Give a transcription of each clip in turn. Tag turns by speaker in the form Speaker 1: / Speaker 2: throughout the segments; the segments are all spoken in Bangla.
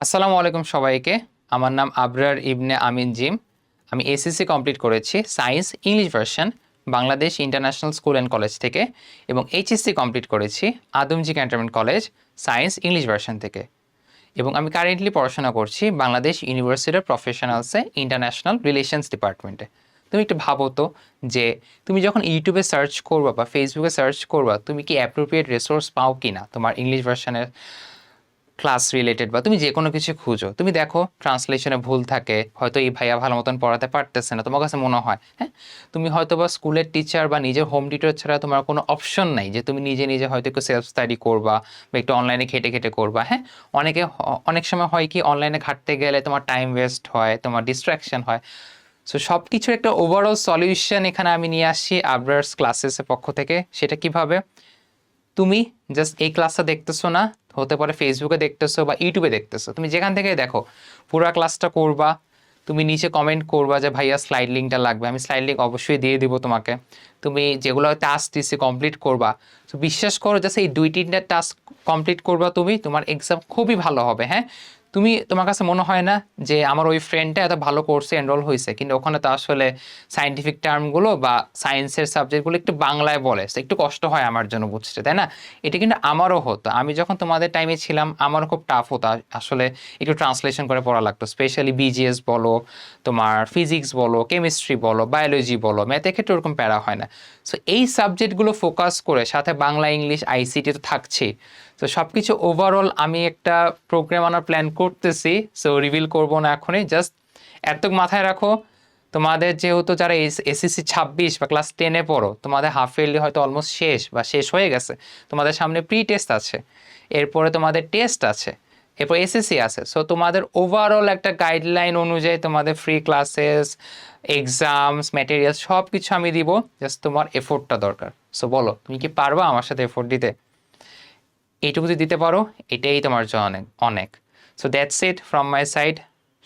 Speaker 1: আসসালামু আলাইকুম সবাইকে। আমার নাম আবরার ইবনে আমিন জিম। আমি এসএসসি কমপ্লিট করেছি science English version Bangladesh international school and college থেকে এবং এইচএসসি কমপ্লিট করেছি Adamjee cantonment college science English version থেকে। এবং আমি কারেন্টলি পড়াশোনা করছি বাংলাদেশ ইউনিভার্সিটি অফ প্রফেশনালসে ইন্টারন্যাশনাল রিলেশনস ডিপার্টমেন্টে। তুমি একটু ভাবো তো যে তুমি যখন ইউটিউবে সার্চ করবা বা ফেসবুকে সার্চ করবা, তুমি কি অ্যাপ্রোপ্রিয়েট রিসোর্স পাও কি না তোমার ইংলিশ ভার্সনের ক্লাস রিলেটেড, বা তুমি যে কোনো কিছু খুঁজো, তুমি দেখো ট্রান্সলেশনে ভুল থাকে, হয়তো এই ভাইয়া ভালো মতন পড়াতে পারতেছে না, তোমার কাছে মনে হয় হ্যাঁ তুমি হয়তো বা স্কুলের টিচার বা নিজের হোম টিউটর ছাড়া তোমার কোনো অপশন নাই যে তুমি নিজে নিজে হয়তো একটু সেলফ স্টাডি করবা বা একটু অনলাইনে ঘেটে ঘেটে করবা। হ্যাঁ, অনেক সময় হয় কি অনলাইনে ঘাঁটতে গেলে তোমার টাইম ওয়েস্ট হয়, তোমার ডিস্ট্রাকশন হয়। সো সব কিছুর একটা ওভারঅল সলিউশন এখানে আমি নিয়ে আসছি আবরার্স ক্লাসেসের পক্ষ থেকে। সেটা কিভাবে? তুমি জাস্ট এই ক্লাসটা দেখতেছো না, হতে পারে ফেসবুকে দেখতেছো বা ইউটিউবে দেখতেছো, তুমি যেখান থেকে দেখো পুরো ক্লাসটা করবা। তুমি নিচে কমেন্ট করবা যে ভাইয়া স্লাইড লিঙ্কটা লাগবে, আমি স্লাইড লিঙ্ক অবশ্যই দিয়ে দিব তোমাকে। তুমি যেগুলো টাস্ক দিচ্ছি কমপ্লিট করবা। তো বিশ্বাস করো জাস্ট এই 2-3টা টাস্ক কমপ্লিট করবা, তুমি তোমার এক্সাম খুবই ভালো হবে। হ্যাঁ, তোমার কাছে মনে হয় না যে আমার ওই ফ্রেন্ডটা এত ভালো কোর্সে এনরোল হয়েছে, কিন্তু ওখানে তো আসলে সায়েন্টিফিক টার্মগুলো বা সায়েন্সের সাবজেক্টগুলো একটু বাংলায় বলে, একটু কষ্ট হয় আমার জন্য বুঝতে, তাই না? এটা কিন্তু আমারও হতো, আমি যখন তোমাদের টাইমে ছিলাম আমারও খুব টাফ হতো আসলে, একটু ট্রান্সলেশন করে পড়া লাগতো, স্পেশালি বিজিএস বলো, তোমার ফিজিক্স বলো, কেমিস্ট্রি বলো, বায়োলজি বলো, ম্যাথের ক্ষেত্রে ওরকম প্যারা হয় না। সো এই সাবজেক্টগুলো ফোকাস করে সাথে বাংলা ইংলিশ আইসিটি তো থাকছেই। তো সব কিছু ওভারঅল আমি একটা প্রোগ্রাম আনার প্ল্যান করতেছি, সো রিভিল করবো না এখনই, জাস্ট এতটুকু মাথায় রাখো। তোমাদের যেহেতু যারা এসএসসি 26 বা ক্লাস 10-এ পড়ো, তোমাদের হাফ ইয়ারলি হয়তো অলমোস্ট শেষ বা শেষ হয়ে গেছে, তোমাদের সামনে প্রি টেস্ট আছে, এরপরে তোমাদের টেস্ট আছে, এরপর এসএসসি আছে। সো তোমাদের ওভারঅল একটা গাইডলাইন অনুযায়ী তোমাদের ফ্রি ক্লাসেস, এক্সামস, ম্যাটেরিয়ালস সব কিছু আমি দিব, জাস্ট তোমার এফোর্টটা দরকার। সো বলো তুমি কি পারবা আমার সাথে এফোর্ট দিতে? এইটুকু যদি দিতে পারো এটাই তোমার জন্য অনেক অনেক। So that's it from my side.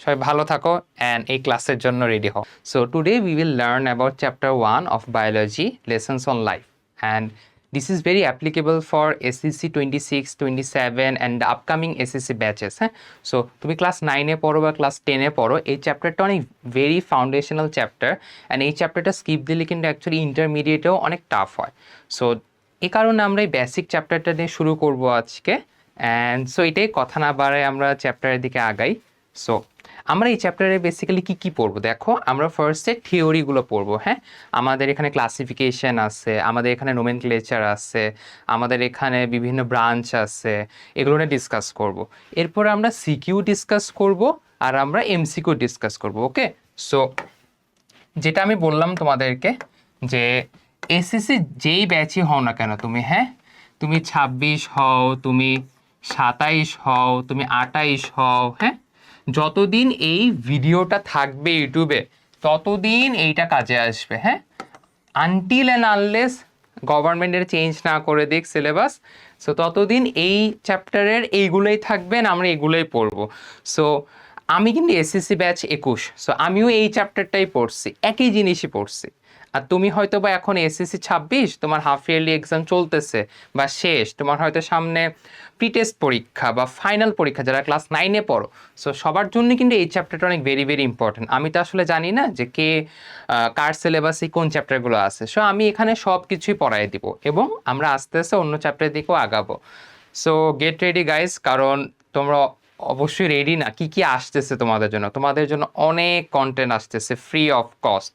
Speaker 1: সবাই ভালো থাকো অ্যান্ড এই ক্লাসের জন্য রেডি হও। So today we will learn about chapter 1 of biology, lessons on life, and this is very applicable for SSC 26, 27 and the upcoming SSC batches. হ্যাঁ, সো তুমি ক্লাস 9-এ পড়ো বা ক্লাস 10-এ পড়ো, এই চ্যাপ্টারটা অনেক ভেরি ফাউন্ডেশনাল চ্যাপ্টার, অ্যান্ড এই চ্যাপ্টারটা স্কিপ দিলে কিন্তু অ্যাকচুয়ালি ইন্টারমিডিয়েটেও অনেক টাফ হয়। সো এই কারণে আমরা এই বেসিক চ্যাপ্টারটা দিয়ে শুরু করব আজকে। অ্যান্ড সো এটাই, কথা না বাড়ায় আমরা চ্যাপ্টারের দিকে আগাই। সো আমরা এই চ্যাপ্টারে বেসিক্যালি কী কী পড়বো দেখো, আমরা ফার্স্টে থিওরিগুলো পড়বো। হ্যাঁ, আমাদের এখানে ক্লাসিফিকেশন আছে, আমাদের এখানে নোমেনক্লেচার আছে, আমাদের এখানে বিভিন্ন ব্রাঞ্চ আছে, এগুলো নিয়ে ডিসকাস করব। এরপরে আমরা সিকিউ ডিসকাস করব আর আমরা এমসিকিউ ডিসকাস করব। ওকে, সো যেটা আমি বললাম তোমাদেরকে যে এসএসসি যেই ব্যাচই হও না কেন তুমি, হ্যাঁ তুমি 26 হও, তুমি 27 হও, তুমি 28 হও, হ্যাঁ যতদিন এই ভিডিওটা থাকবে ইউটিউবে ততদিন এইটা কাজে আসবে। হ্যাঁ, আনটিল অ্যান্ড আনলেস গভর্নমেন্টের চেঞ্জ না করে দিক সিলেবাস, সো ততদিন এই চ্যাপ্টারের এইগুলোই থাকবেন, আমরা এগুলোই পড়বো। সো আমি কিন্তু এসএসসি ব্যাচ 21, সো আমিও এই চ্যাপ্টারটাই পড়ছি, একই জিনিসই পড়ছি। আর তুমি হয়তো বা এখন এসএসসি 26, তোমার হাফ ইয়ারলি এক্সাম চলতেছে বা শেষ, তোমার হয়তো সামনে প্রি টেস্ট পরীক্ষা বা ফাইনাল পরীক্ষা, যারা ক্লাস 9-এ পড়ো, সো সবার জন্য কিন্তু এই চ্যাপ্টারটা অনেক ভেরি ভেরি ইম্পর্টেন্ট। আমি তো আসলে জানি না যে কে কার সিলেবাসে কোন চ্যাপ্টারগুলো আছে, সো আমি এখানে সব কিছুই পড়াই দিব এবং আমরা আস্তে আস্তে অন্য চ্যাপ্টারের দিকেও আগাবো। সো গেট রেডি গাইস, কারণ তোমরা অবশ্যই রেডি না কি কি আসতেছে তোমাদের জন্য অনেক কন্টেন্ট আসতেছে free of cost.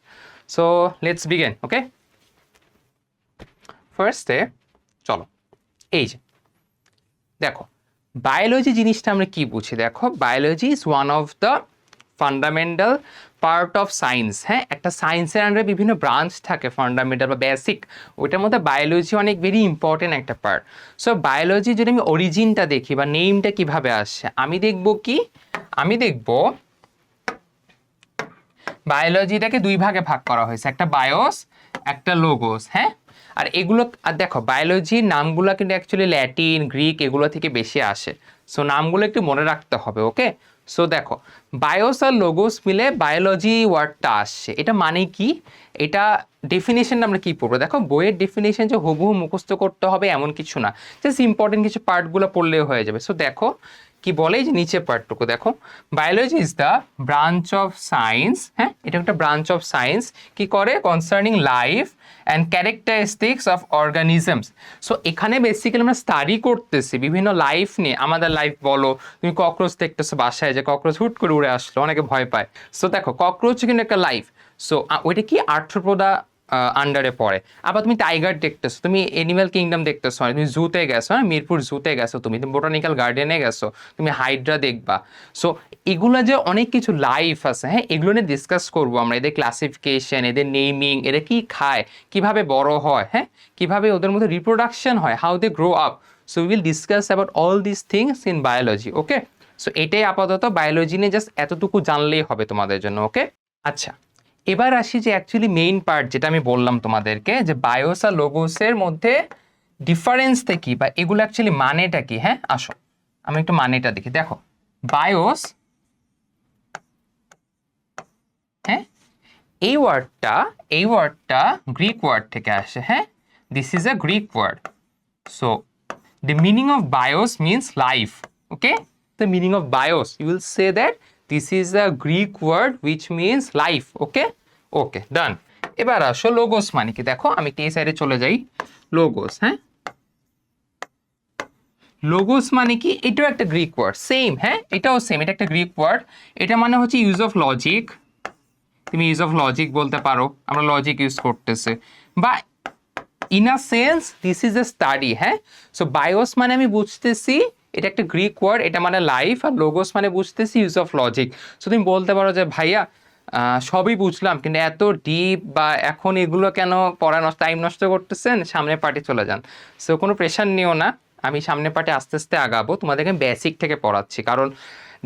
Speaker 1: So let's begin. Okay, ফার্স্টে চলো, এই যে দেখো বায়োলজি জিনিসটা আমরা কি বুঝি, দেখো biology is one of the fundamental part of science. হ্যাঁ, একটা সায়েন্সের আন্ডারে বিভিন্ন ব্রাঞ্চ থাকে, ফান্ডামেন্টাল বা বেসিক, ওইটার মধ্যে বায়োলজি অনেক ভেরি ইম্পর্টেন্ট একটা পার্ট। সো বায়োলজি যদি আমি অরিজিনটা দেখি বা নেমটা কিভাবে আসছে, আমি দেখব বায়োলজিটাকে দুই ভাগে ভাগ করা হয়েছে, একটা বায়োস, একটা লোগোস। হ্যাঁ, আর এগুলো, আর দেখো বায়োলজির নামগুলো কিন্তু অ্যাকচুয়ালি ল্যাটিন, গ্রিক এগুলো থেকে বেশি আসে, সো নামগুলো একটু মনে রাখতে হবে। ওকে, সো দেখো বায়োস আর লোগোস মিলে বায়োলজি ওয়ার্ডটা আসছে, এটা মানে কি, এটা ডেফিনেশনটা আমরা কী পড়বো, দেখো বইয়ের ডেফিনেশন যে হুবহু মুখস্থ করতে হবে এমন কিছু না, জাস্ট ইম্পর্টেন্ট কিছু পার্টগুলো পড়লেও হয়ে যাবে। সো দেখো কি বলে, যে নিচে পার্টটুকু দেখো, biology is the branch of science, হ্যাঁ এটা একটা ব্রাঞ্চ অফ সায়েন্স, কি করে, concerning life and characteristics of organisms. So এখানে বেসিক্যালি আমরা স্টাডি করতেছি বিভিন্ন লাইফ নিয়ে, আমাদের লাইফ বলো, তুমি ককরোচ দেখতেছো বাসায়, যে ককরোচ হুট করে উড়ে আসলো, অনেকে ভয় পায়। সো দেখো ককরোচ কিন্তু একটা লাইফ, সো ওইটা কি আর্থ্রোপোডা আন্ডারে পড়ে। আবার তুমি টাইগার দেখতেছো, তুমি এনিম্যাল কিংডম দেখতেছো, তুমি জুতে গেছো, হ্যাঁ মিরপুর জুতে গেছো, তুমি বোটানিক্যাল গার্ডেনে গেছো, তুমি হাইড্রা দেখবা। সো এগুলো যে অনেক কিছু লাইফ আছে, হ্যাঁ এগুলো নিয়ে ডিসকাস করবো আমরা, এদের ক্লাসিফিকেশন, এদের নেমিং, এরা কি খায়, কিভাবে বড় হয়, হ্যাঁ কিভাবে ওদের মধ্যে রিপ্রোডাকশন হয়, how they grow up. So will discuss about all this things in biology. Okay, so এটাই আপাতত বায়োলজি নিয়ে জাস্ট এতটুকু জানলেই হবে তোমাদের জন্য। ওকে, আচ্ছা এবার আসি যে অ্যাকচুয়ালি মেইন পার্ট, যেটা আমি বললাম তোমাদেরকে, যে বায়োস আর লোগোসের মধ্যে ডিফারেন্সটা কি, বা এগুলো অ্যাকচুয়ালি মানেটা কি। হ্যাঁ আসো আমি একটু মানেটা দেখি। দেখো বায়োস, হ্যাঁ এই ওয়ার্ডটা গ্রিক ওয়ার্ড থেকে আসে। হ্যাঁ this is a Greek word. So the meaning of bios means life. Okay, the meaning of bios, you will say that this is a Greek word which means life. Okay, okay, done. এবার আসো লোগোস মানে কি। দেখো আমি এই সাইডে চলে যাই, লোগোস, হ্যাঁ লোগোস মানে কি, এটাও একটা গ্রিক ওয়ার্ড, সেম, হ্যাঁ এটাও সেম, এটা একটা গ্রিক ওয়ার্ড। এটা মানে হচ্ছে ইউজ অফ লজিক, তুমি ইউজ অফ লজিক বলতে পারো, আমরা লজিক ইউজ করতেছে, বা in a sense this is a study. হ্যাঁ সো বায়োস মানে আমি বুঝতেছি এটা একটা গ্রিক ওয়ার্ড, এটা মানে লাইফ, আর লোগোস মানে বুঝতেছি ইউজ অফ লজিক। সো তুমি বলতে পারো যে ভাইয়া সবই বুঝলাম, কিন্তু এত ডিপ বা এখন এগুলো কেন পড়া টাইম নষ্ট করতেছেন, সামনের পার্টি চলে যান। সো কোনো প্রেশার নিও না, আমি সামনের পার্টি আস্তে আস্তে আগাবো, তোমাদেরকে বেসিক থেকে পড়াচ্ছি, কারণ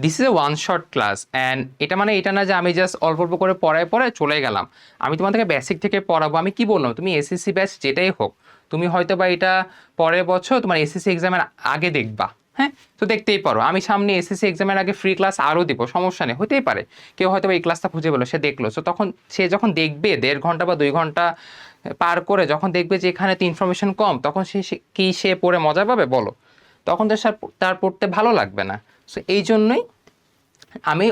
Speaker 1: this is a one short class. And এটা মানে এটা না যে আমি জাস্ট অল্প অল্প করে পড়ায় চলে গেলাম, আমি তোমাদেরকে বেসিক থেকে পড়াবো। আমি কি বললাম, তুমি এসএসসি ব্যাচ যেটাই হোক, তুমি হয়তো বা এটা পরের বছর তোমার এসএসসি এক্সামের আগে দেখবা, হ্যাঁ তো দেখতেই পারো, আমি সামনে এসএসসি এক্সামের আগে ফ্রি ক্লাস আরও দিব, সমস্যা নেই, হতেই পারে কেউ হয়তো এই ক্লাসটা খুঁজে পেলো, সে দেখলো। সো তখন সে যখন দেখবে 1.5 ঘন্টা বা 2 ঘন্টা পার করে, যখন দেখবে যে এখানে তো ইনফরমেশন কম, তখন সে পড়ে মজা পাবে বলো? তখন তো তার পড়তে ভালো লাগবে না। সো এই জন্যই আমি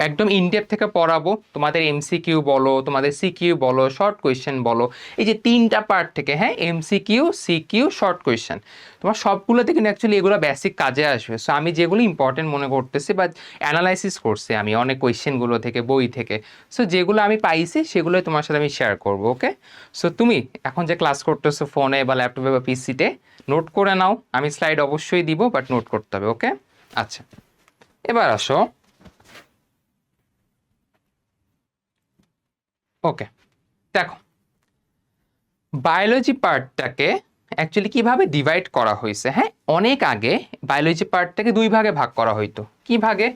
Speaker 1: একদম ইনডেপথ থেকে পড়াবো, তোমাদের এমসিকিউ বলো, তোমাদের সিকিউ বলো, শর্ট কোয়েশ্চেন বলো, এই যে 3টা পার্ট থেকে, হ্যাঁ এমসিকিউ, সিকিউ, শর্ট কোয়েশ্চেন, তোমার সবগুলোতে কিন্তু অ্যাকচুয়ালি এগুলো বেসিক কাজে আসবে। সো আমি যেগুলো ইম্পর্টেন্ট মনে করতেছি বা অ্যানালাইসিস করছি আমি অনেক কোয়েশ্চেনগুলো থেকে, বই থেকে, সো যেগুলো আমি পাইছি সেগুলোই তোমার সাথে আমি শেয়ার করবো। ওকে, সো তুমি এখন যে ক্লাস করতেছো ফোনে বা ল্যাপটপে বা পিসিতে, নোট করে নাও, আমি স্লাইড অবশ্যই দিব, বাট নোট করতে হবে। ওকে, আচ্ছা এবার আসো, ওকে দেখো বায়োলজি পার্টটাকে অ্যাকচুয়ালি কিভাবে ডিভাইড করা হয়েছে। হ্যাঁ অনেক আগে বায়োলজি পার্টটাকে 2 ভাগে ভাগ করা হইতো। কি ভাগে?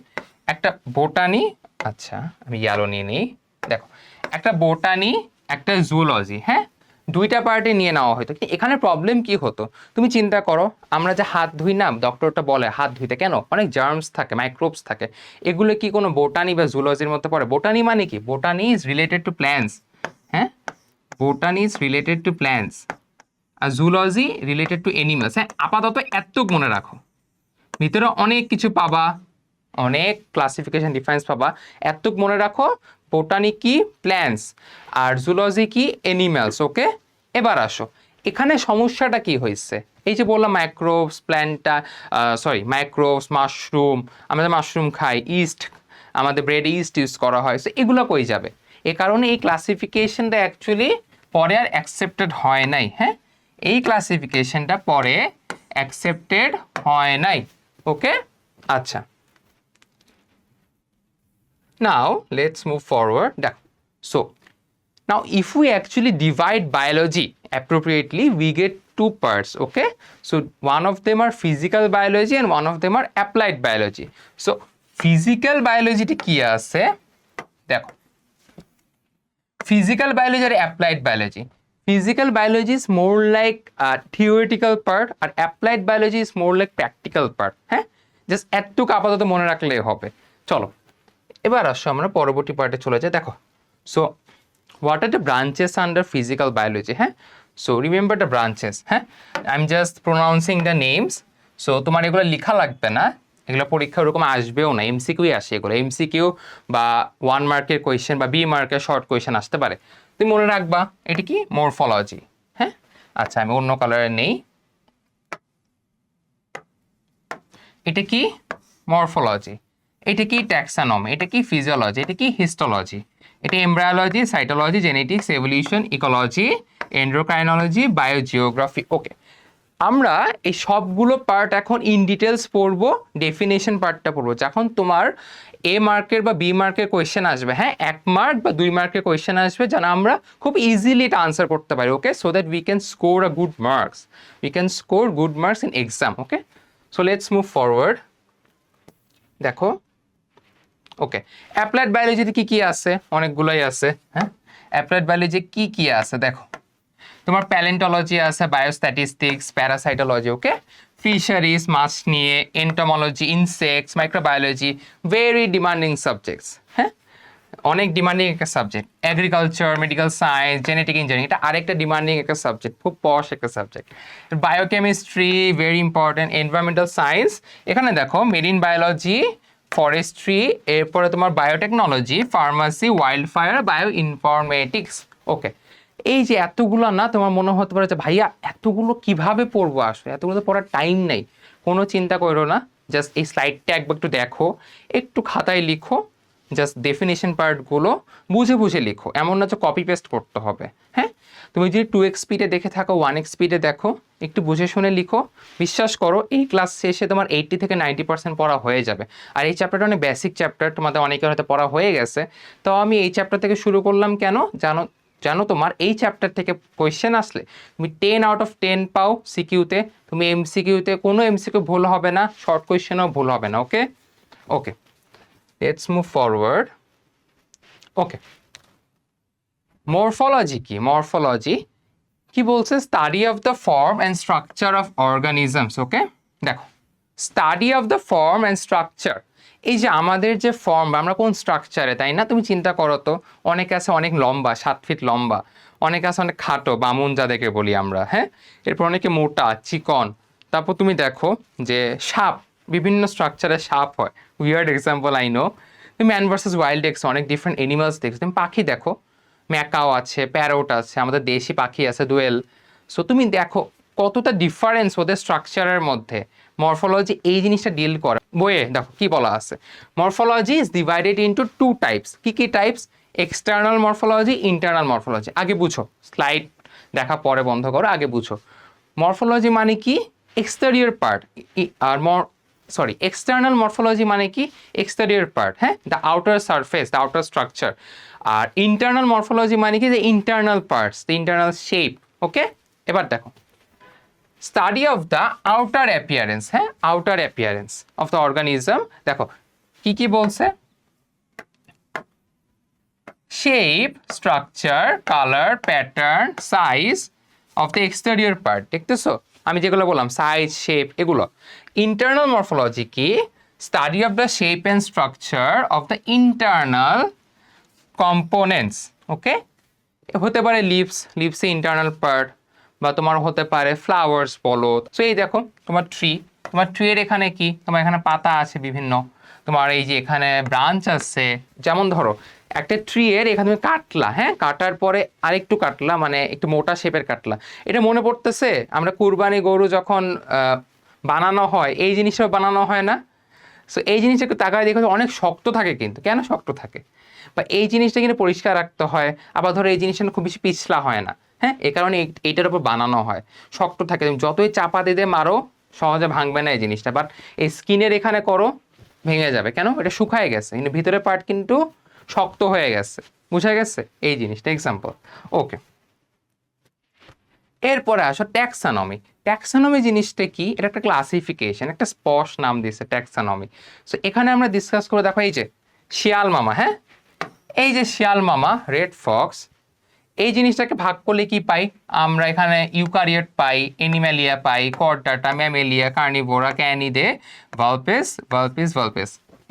Speaker 1: একটা বোটানি, আচ্ছা আমি ইয়ালো নিয়ে নিই, দেখো একটা বোটানি, একটা জুলজি, হ্যাঁ 2টা পার্টে নিয়ে নেওয়া হতো। এখানে প্রবলেম কি হতো তুমি চিন্তা করো, আমরা যে হাত ধুই না, ডক্টরটা বলে হাত ধুইতে, কেন? অনেক জার্মস থাকে, মাইক্রোবস থাকে, এগুলো কি কোনো বোটানি বা জুলজির মধ্যে পড়ে? বোটানি মানে কি? Botany is related to plants, হ্যাঁ botany is related to plants, আর জুলজি রিলেটেড টু অ্যানিমালস। হ্যাঁ আপাতত এতটুকু মনে রাখো, ভিতরে অনেক কিছু পাবা, অনেক ক্লাসিফিকেশন ডিফারেন্স পাবা, এতটুকু মনে রাখো, বোটানি কি? প্ল্যান্টস, আর জুলজি কি? অ্যানিমালস। ওকে, এবার আসো এখানে সমস্যাটা কি হয়েছে। এই যে বললাম মাইক্রোবস, মাইক্রোবস, মাশরুম, আমরা মাশরুম খাই, ইস্ট, আমাদের ব্রেডে ইস্ট ইউজ করা হয়, সো এগুলো কই যাবে? এ কারণে এই ক্লাসিফিকেশনটা অ্যাকচুয়ালি পরে আর অ্যাকসেপ্টেড হয় নাই। হ্যাঁ এই ক্লাসিফিকেশনটা পরে অ্যাকসেপ্টেড হয় নাই। ওকে, আচ্ছা now let's move forward. So now if we actually divide biology appropriately, we get 2 parts. Okay, so one of them are physical biology and one of them are applied biology. So physical biology টি কি আছে দেখো, physical biology R applied biology. Physical biology is more like a theoretical part আর applied biology is more like practical part. হ্যাঁ জাস্ট এতটুকু আপাতত মনে রাখলেই হবে। চলো এবার আসো আমরা পরবর্তী পার্টে চলে যাই। দেখো so what are the branches under physical biology. হ্যাঁ সো রিমেম্বার দ্য ব্রাঞ্চেস। হ্যাঁ I am just pronouncing the names, so তোমার এগুলো লেখা লাগবে না, এগুলো পরীক্ষা ওরকম আসবেও না, এমসিকিউই আসে এগুলো, এমসিকিউ বা 1 মার্কের কোয়েশ্চেন বা বি মার্কের শর্ট কোয়েশ্চেন আসতে পারে। তুমি মনে রাখবা এটি কি মরফোলজি। হ্যাঁ, আচ্ছা আমি অন্য কালারে নেই। এটা কি মরফোলজি, এটা কি ট্যাক্সোনমি, এটা কি ফিজিওলজি, এটা কি হিস্টোলজি, এটা embryology, cytology, genetics, evolution, ecology, endocrinology, biogeography. Okay, আমরা এই সবগুলো পার্ট এখন ইন ডিটেলস পড়বো, ডেফিনেশন পার্টটা পড়বো। যখন তোমার এ মার্কের বা বি মার্কের কোয়েশ্চেন আসবে, হ্যাঁ 1 মার্ক বা 2 মার্কের কোয়েশ্চেন আসবে, যেন আমরা খুব ইজিলি এটা আনসার করতে পারি। Okay, so that we can score a good marks, we can score good marks in exam. Okay, so let's move forward. দেখো, ওকে, অ্যাপ্লাইড বায়োলজিতে কি কি আছে? অনেকগুলোই আছে। হ্যাঁ, অ্যাপ্লাইড বায়োলজি কি কি আছে দেখো, তোমার প্যালেন্টোলজি আছে, বায়োস্ট্যাটিস্টিক্স, প্যারাসাইটোলজি, ওকে, ফিশারিজ মাছ নিয়ে, entomology, insects, microbiology, very demanding subjects. হ্যাঁ, অনেক ডিমান্ডিং একটা subject. Agriculture, medical science, genetic engineering, এটা আরেকটা ডিমান্ডিং একটা সাবজেক্ট, খুব পশ একটা সাবজেক্ট। Biochemistry very important, environmental science, এখানে দেখো মেরিন বায়োলজি, ফরেস্ট্রি, এরপরে তোমার biotechnology, pharmacy, wild fire, bio informatics. Okay, এই যে এতগুলো না, তোমার মনে হতে পারে যে ভাইয়া এতগুলো কিভাবে পড়বো, আসলে এতগুলো তো পড়ার টাইম নেই। কোনো চিন্তা করো না, জাস্ট এই স্লাইডটা একবার একটু দেখো, একটু খাতায় লিখো, জাস্ট ডেফিনেশন পার্টগুলো বুঝে বুঝে লিখো, এমন না যে কপি পেস্ট করতে হবে। হ্যাঁ, তুমি যদি 2x স্পিডে দেখে থাকো, 1x স্পিডে দেখো, একটু বুঝে শুনে লিখো, বিশ্বাস করো এই ক্লাস শেষে তোমার 80 থেকে 90% পড়া হয়ে যাবে। আর এই চ্যাপ্টারটা অনেক বেসিক চ্যাপ্টার, তোমাদের অনেকের হয়তো পড়া হয়ে গেছে। তো আমি এই চ্যাপ্টার থেকে শুরু করলাম কেন জানো? জানো তোমার এই চ্যাপ্টার থেকে কোয়েশ্চেন আসলে তুমি 10 আউট অফ 10 পাও সিকিউতে, তুমি এমসিকিউতে কোনো এমসিকিউ ভুল হবে না, শর্ট কোয়েশ্চেনও ভুল হবে না। Okay, okay, let's move forward. Okay, morphology কি? মরফোলজি কি বলছে? Study of the form and structure of organisms. Okay, দেখো, study of the form and structure, এই যে আমাদের যে ফর্ম, আমরা কোন স্ট্রাকচারে, তাই না? তুমি চিন্তা করো তো, অনেকে আছে অনেক লম্বা, 7 ফিট লম্বা, অনেকে আছে অনেক খাটো, বামুন যাদেরকে বলি আমরা। হ্যাঁ, এরপর অনেকে মোটা, চিকন। তারপর তুমি দেখো যে সাপ, বিভিন্ন স্ট্রাকচারে সাপ হয়, উইয়ার্ড এক্সাম্পল আই নো। তুমি ম্যান ভার্সেস ওয়াইল্ড দেখছো, অনেক ডিফারেন্ট এনিমালস দেখছো। তুমি পাখি দেখো, ম্যাকাও আছে, প্যারোট আছে, আমাদের দেশি পাখি আছে দোয়েল। সো তুমি দেখো কতটা ডিফারেন্স ওদের স্ট্রাকচারের মধ্যে। মরফোলজি এই জিনিসটা ডিল করে, বইয়ে দেখো কি বলা আছে, morphology is divided into 2 types. কি কি types? External morphology, internal morphology. আগে বুঝো, স্লাইড দেখা পরে বন্ধ করো, আগে বুঝো। মরফোলজি মানে কি? Exterior part. আর এক্সটার্নাল মরফোলজি মানে কি? এক্সটেরিয়র পার্ট, হ্যাঁ, the outer surface, the outer structure. আর ইন্টারনাল মরফোলজি মানে কি? যে internal parts, the internal shape. Okay, এবার দেখো, study of the outer appearance, হ্যাঁ, outer appearance of the organism. দেখো কি কি বলছে? Shape, structure, colour, pattern, size of the exterior part. দেখতেছো আমি যেগুলো বললাম, সাইজ, শেপ, এগুলো। ইন্টারনাল মরফোলজি কি? Study of the shape and structure of the internal components. Okay, হতে পারে লিভস, লিভসে ইন্টারনাল পার্ট, বা তোমার হতে পারে ফ্লাওয়ার্স বলো। সো এই দেখো তোমার ট্রি, তোমার ট্রির এখানে কি, তোমার এখানে পাতা আছে বিভিন্ন, তোমার এই যে এখানে ব্রাঞ্চ আছে। যেমন ধরো একটা ট্রি এর এখানে তুমি কাটলা, হ্যাঁ, কাটার পরে আরেকটু কাটলা, মানে একটু মোটা শেপের কাটলা। এটা মনে পড়তেছে আমরা কুরবানি গরু যখন বানানো হয়, এই জিনিসটাও বানানো হয় না? সো এই জিনিসটা একটু তাকায় দেখো, অনেক শক্ত থাকে, কিন্তু কেন শক্ত থাকে? বা এই জিনিসটা কিন্তু পরিষ্কার রাখতে হয়। আবার ধরো এই জিনিসটা খুব বেশি পিছলা হয় না, হ্যাঁ, এই কারণে এইটার উপর বানানো হয়, শক্ত থাকে। তুমি যতই চাপা দিয়ে মারো সহজে ভাঙবে না এই জিনিসটা। বাট এই স্কিনের এখানে করো, ভেঙে যাবে। কেন? এটা শুকায় গেছে, কিন্তু ভিতরের পার্ট কিন্তু শক্ত হয়ে গেছে। বুঝা গেছে এই জিনিসটা? এক্সাম্পল। ওকে, এরপরে আসো ট্যাক্সোনমি। ট্যাক্সোনমি জিনিসটা কি? এটা একটা ক্লাসিফিকেশন, একটা স্পষ্ট নাম দিয়েছে ট্যাক্সোনমি। সো এখানে আমরা ডিসকাস করে দেখো, এই যে শিয়াল মামা, হ্যাঁ, এই যে শিয়াল মামা, রেড ফক্স, এই জিনিসটাকে ভাগ করলে কি পাই আমরা? এখানে ইউকারিওট পাই, এনিম্যালিয়া পাই, কর্ডাটা, ম্যামেলিয়া, কার্নিভোরা, ক্যানিডে, ভালপেস, ভালপিস, ভালপেস,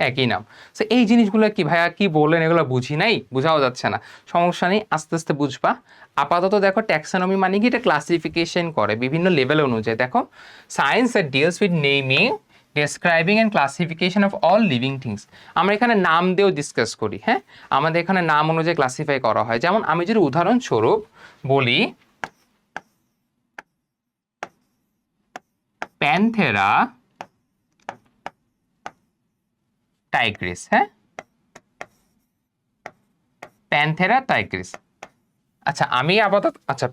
Speaker 1: একই নাম। সো এই জিনিসগুলো কি ভাইয়া কি বললেন, এগুলো বুঝি নাই, বোঝাও যাচ্ছে না, সমস্যা নেই, আস্তে আস্তে বুঝবা। আপাতত দেখো ট্যাক্সোনমি মানে কি? এটা ক্লাসিফিকেশন করে বিভিন্ন লেভেল অনুযায়ী। দেখো, science that deals with naming, describing and classification of all living things. আমরা এখানে নাম দিয়েও ডিসকাস করি, হ্যাঁ, আমাদের এখানে নাম অনুযায়ী ক্লাসিফাই করা হয়। যেমন আমি যদি উদাহরণস্বরূপ বলি প্যান্থেরা টাইগ্রিস, হ্যাঁ, প্যান্থেরা টাইগ্রিস।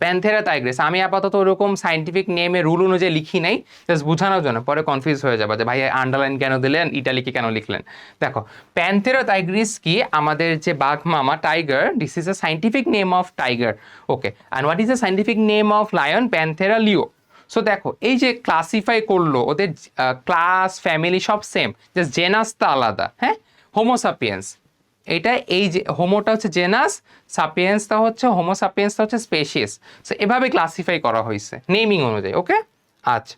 Speaker 1: প্যান্থেরা টাইগ্রিস আমি আপাতত ওরকম সাইন্টিফিক নেমে রুল অনুযায়ী লিখি নাই, জাস্ট বোঝানোর জন্য, পরে কনফিউজ হয়ে যাবে যে ভাই আন্ডারলাইন কেন দিলেন, ইটালিকে কেন লিখলেন। দেখো প্যান্থেরা টাইগ্রিস কি, আমাদের যে বাঘ মামা tiger, this is a scientific name of tiger, okay. And what is the scientific name of lion? Panthera Leo. So দেখো এই যে ক্লাসিফাই করলো, ওদের ক্লাস ফ্যামিলি সব সেম, জাস্ট জেনাসটা আলাদা, হ্যাঁ। হোমোসাপিয়েন্স, এটা এই যে হোমোটা হচ্ছে জেনাস, সাপিয়েন্সটা হচ্ছে হোমোসাপিয়েন্সটা হচ্ছে স্পেসিস। সো এভাবে ক্লাসিফাই করা হয়েছে নেমিং অনুযায়ী, ওকে। আচ্ছা,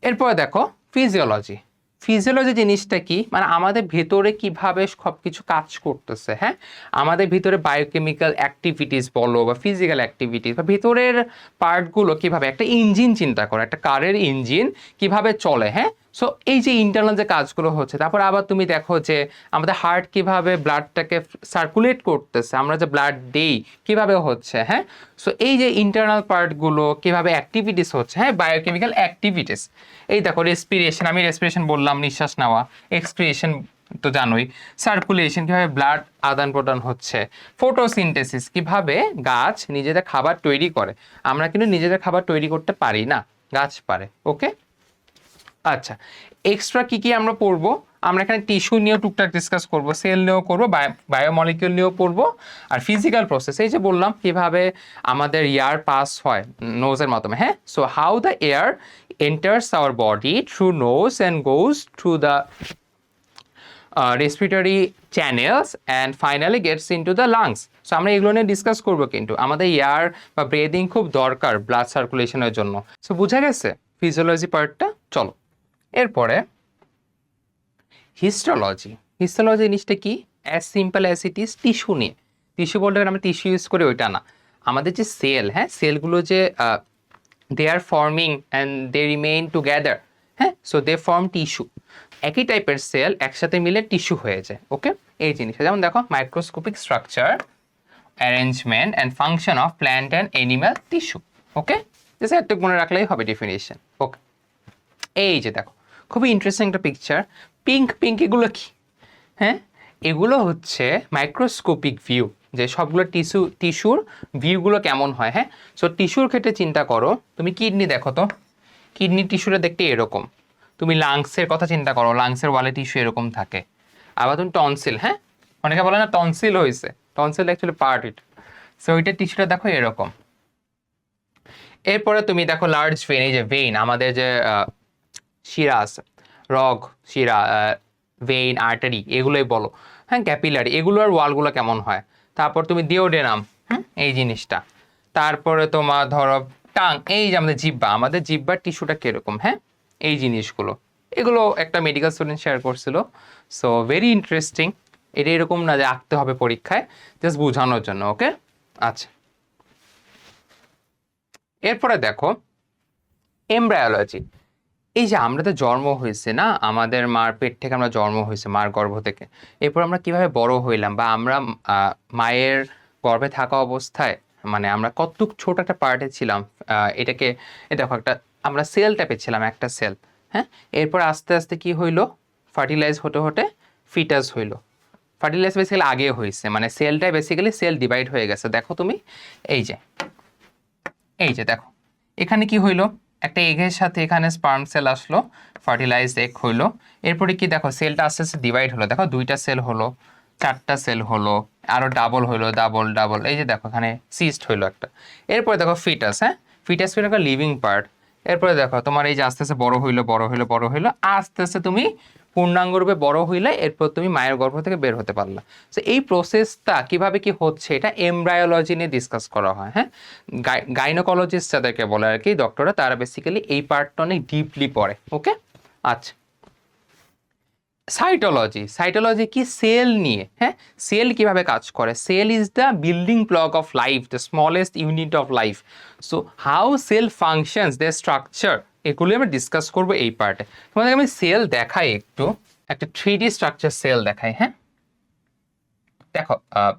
Speaker 1: এরপরে দেখো ফিজিওলজি। ফিজিওলজি জিনিসটা কি, মানে আমাদের ভেতরে কিভাবে সব কিছু কাজ করতেছে, হ্যাঁ, আমাদের ভিতরে বায়োকেমিক্যাল অ্যাক্টিভিটিস বলো বা ফিজিক্যাল অ্যাক্টিভিটিস বা ভিতরের পার্টগুলো কিভাবে, একটা ইঞ্জিন চিন্তা করো, একটা কারের ইঞ্জিন কিভাবে চলে, হ্যাঁ। সো এই যে ইন্টারনাল যে কাজগুলো হচ্ছে, তারপর আবার তুমি দেখো যে আমাদের হার্ট কিভাবে ব্লাডটাকে সার্কুলেট করতেছে, আমরা যে ব্লাড দেই কিভাবে হচ্ছে, হ্যাঁ। সো এই যে ইন্টারনাল পার্টগুলো কিভাবে অ্যাক্টিভিটিস হচ্ছে, হ্যাঁ, বায়োকেমিক্যাল অ্যাক্টিভিটিস। এই দেখো রেসপিরেশন, আমি রেসপিরেশন বললাম, নিঃশ্বাস নেওয়া, এক্সপিরেশন তো জানোই, সার্কুলেশন কিভাবে ব্লাড আদান প্রদান হচ্ছে, ফটোসিনথেসিস কিভাবে গাছ নিজেদের খাবার তৈরি করে, আমরা কিন্তু নিজেদের খাবার তৈরি করতে পারি না, গাছ পারে, ওকে। আচ্ছা, এক্সট্রা কি কি আমরা পড়বো, আমরা এখানে টিস্যু নিয়েও টুকটাক ডিসকাস করবো, সেল নিয়েও করবো, বায়োমলিকিউল নিয়েও পড়বো, আর ফিজিক্যাল প্রসেস, এই যে বললাম কিভাবে আমাদের এয়ার পাস হয় নোজের মাধ্যমে, হ্যাঁ। So how the air enters our body through nose and goes through the respiratory channels and finally gets into the lungs. So আমরা এগুলো নিয়ে ডিসকাস করবো, কিন্তু আমাদের এয়ার বা ব্রিদিং খুব দরকার ব্লাড সার্কুলেশনের জন্য। সো বুঝা গেছে ফিজিওলজি পার্টটা। চলো এরপরে হিস্টোলজি। হিস্টোলজি জিনিসটা কি, as simple as it is tissue নিয়ে। টিস্যু বলতে আমরা টিস্যু ইউজ করি ওইটা না, আমাদের যে সেল, হ্যাঁ, সেলগুলো যে they are forming and they remain together, হ্যাঁ। সো দে ফর্ম টিস্যু, একই টাইপের সেল একসাথে মিলে টিস্যু হয়ে যায়, ওকে। এই জিনিসটা যেমন দেখো microscopic structure, arrangement and function of plant and animal tissue, okay. Just একটু মনে রাখলেই হবে ডেফিনিশন, ওকে। এই যে দেখো খুবই ইন্টারেস্টিং একটা পিকচার, পিঙ্ক পিঙ্ক, এগুলো কি, হ্যাঁ, এগুলো হচ্ছে মাইক্রোস্কোপিক ভিউ, যে সবগুলো টিস্যুর ভিউগুলো কেমন হয়, হ্যাঁ। সো টিস্যুর ক্ষেত্রে চিন্তা করো, তুমি কিডনি দেখো তো, কিডনি টিস্যুটা দেখতে এরকম, তুমি লাংসের কথা চিন্তা করো, লাংসের ওয়ালে টিস্যু এরকম থাকে। আবার তুমি টনসিল, হ্যাঁ, অনেকে বলে না টনসিল হয়েছে, টনসিল অ্যাকচুয়ালি পার্ট ইট। সো ওইটা টিস্যুটা দেখো এরকম। এরপরে তুমি দেখো লার্জ ভেইন, এই যে ভেইন, আমাদের যে শিরা আছে, রগ, শিরা, ভেইন, আর্টারি, এগুলোই বলো, হ্যাঁ, ক্যাপিলারি, এগুলোর ওয়ালগুলো কেমন হয়। তারপর তুমি ডিওডেনাম, এই জিনিসটা। তারপরে তোমার ধরো টাং, এই যে আমাদের জিহ্বা, আমাদের জিহ্বার টিস্যুটা কীরকম, হ্যাঁ, এই জিনিসগুলো, এগুলো একটা মেডিকেল স্টুডেন্ট শেয়ার করছিল। সো ভেরি ইন্টারেস্টিং, এটা এরকম না যে আঁকতে হবে পরীক্ষায়, জাস্ট বোঝানোর জন্য, ওকে। আচ্ছা, এরপরে দেখো এমব্রায়োলজি। এই যে আমরা তো জন্ম হয়েছে না, আমাদের মার পেট থেকে আমরা জন্ম হয়েছে, মার গর্ভ থেকে, এরপর আমরা কিভাবে বড় হইলাম, বা আমরা মায়ের গর্ভে থাকা অবস্থায় মানে আমরা কতটুক ছোট একটা পার্টে ছিলাম, এটাকে দেখো একটা আমরা সেল টাইপের ছিলাম, একটা সেল, হ্যাঁ। এরপর আস্তে আস্তে কি হইলো, ফার্টিলাইজ হতে হতে ফিটাস হইলো। ফার্টিলাইজ বেসিক্যালি আগে হয়েছে, মানে সেলটাই বেসিক্যালি সেল ডিভাইড হয়ে গেছে। দেখো তুমি এই যে দেখো এখানে কি হইলো, একটা এগের সাথে এখানে স্পার্ম সেল আসলো, ফার্টিলাইজড এগ হইলো। এরপরে কি দেখো সেলটা আস্তে আস্তে ডিভাইড হলো, দেখো 2টা সেল হলো, 4টা সেল হলো, আরও ডাবল হইলো, ডাবল ডাবল, এই যে দেখো এখানে সিস্ট হইলো একটা। এরপরে দেখো ফিটাস, হ্যাঁ, ফিটাস হইলো একটা লিভিং পার্ট। এরপরে দেখো তোমার এই যে আস্তে আস্তে বড় হইলো, বড় হইলো, বড় হইলো, আস্তে আস্তে তুমি পূর্ণাঙ্গরূপে বড় হইলে এরপর তুমি মায়ের গর্ভ থেকে বের হতে পারলা। তো এই প্রসেসটা কিভাবে কি হচ্ছে, এটা এমব্রায়োলজি নিয়ে ডিসকাস করা হয়, হ্যাঁ। গাইনোকোলজিস্ট যাদেরকে বলে আর কি, ডক্টররা, তারা বেসিক্যালি এই পার্টটা অনেক ডিপলি পড়ে, ওকে। আচ্ছা, সাইটোলজি। সাইটোলজি কি, সেল নিয়ে, হ্যাঁ, সেল কিভাবে কাজ করে। Cell is the building block of life, the smallest unit of life. So how cell functions, the structure, এগুলি আমরা ডিসকাস করবো এই পার্টে। তোমাদেরকে আমি সেল দেখাই, একটু একটা 3D স্ট্রাকচার সেল দেখাই। হ্যাঁ, দেখো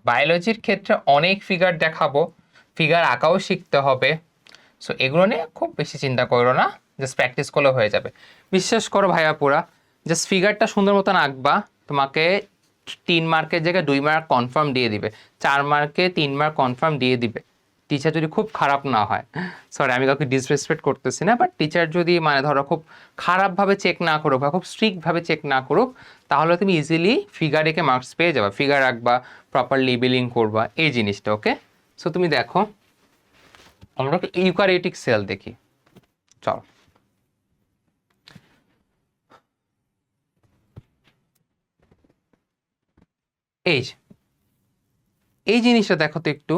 Speaker 1: বায়োলজির ক্ষেত্রে অনেক ফিগার দেখাবো, ফিগার আঁকাও শিখতে হবে। সো এগুলো নিয়ে খুব বেশি চিন্তা করো না, জাস্ট প্র্যাকটিস করলে হয়ে যাবে। বিশ্বাস করো ভাইয়া পুরা, জাস্ট ফিগারটা সুন্দর মতন আঁকবা, তোমাকে 3 মার্কের জায়গায় 2 মার্ক কনফার্ম দিয়ে দিবে, 4 মার্কে 3 মার্ক কনফার্ম দিয়ে দিবে। টিচার যদি খুব খারাপ না হয়, সরি আমি কাউকে ডিসরেসপেক্ট করতেছি না, বাট টিচার যদি মানে ধরো খুব খারাপভাবে চেক না করুক বা খুব স্ট্রিক্টভাবে চেক না করুক, তাহলে তুমি ইজিলি ফিগার এঁকে মার্কস পেয়ে যাবে। ফিগার রাখবা, প্রপার লেবেলিং করবা, এই জিনিসটা। ওকে, সো তুমি দেখো আমরা ইউক্যারিওটিক সেল দেখি, চল। এই জিনিসটা দেখো তো, একটু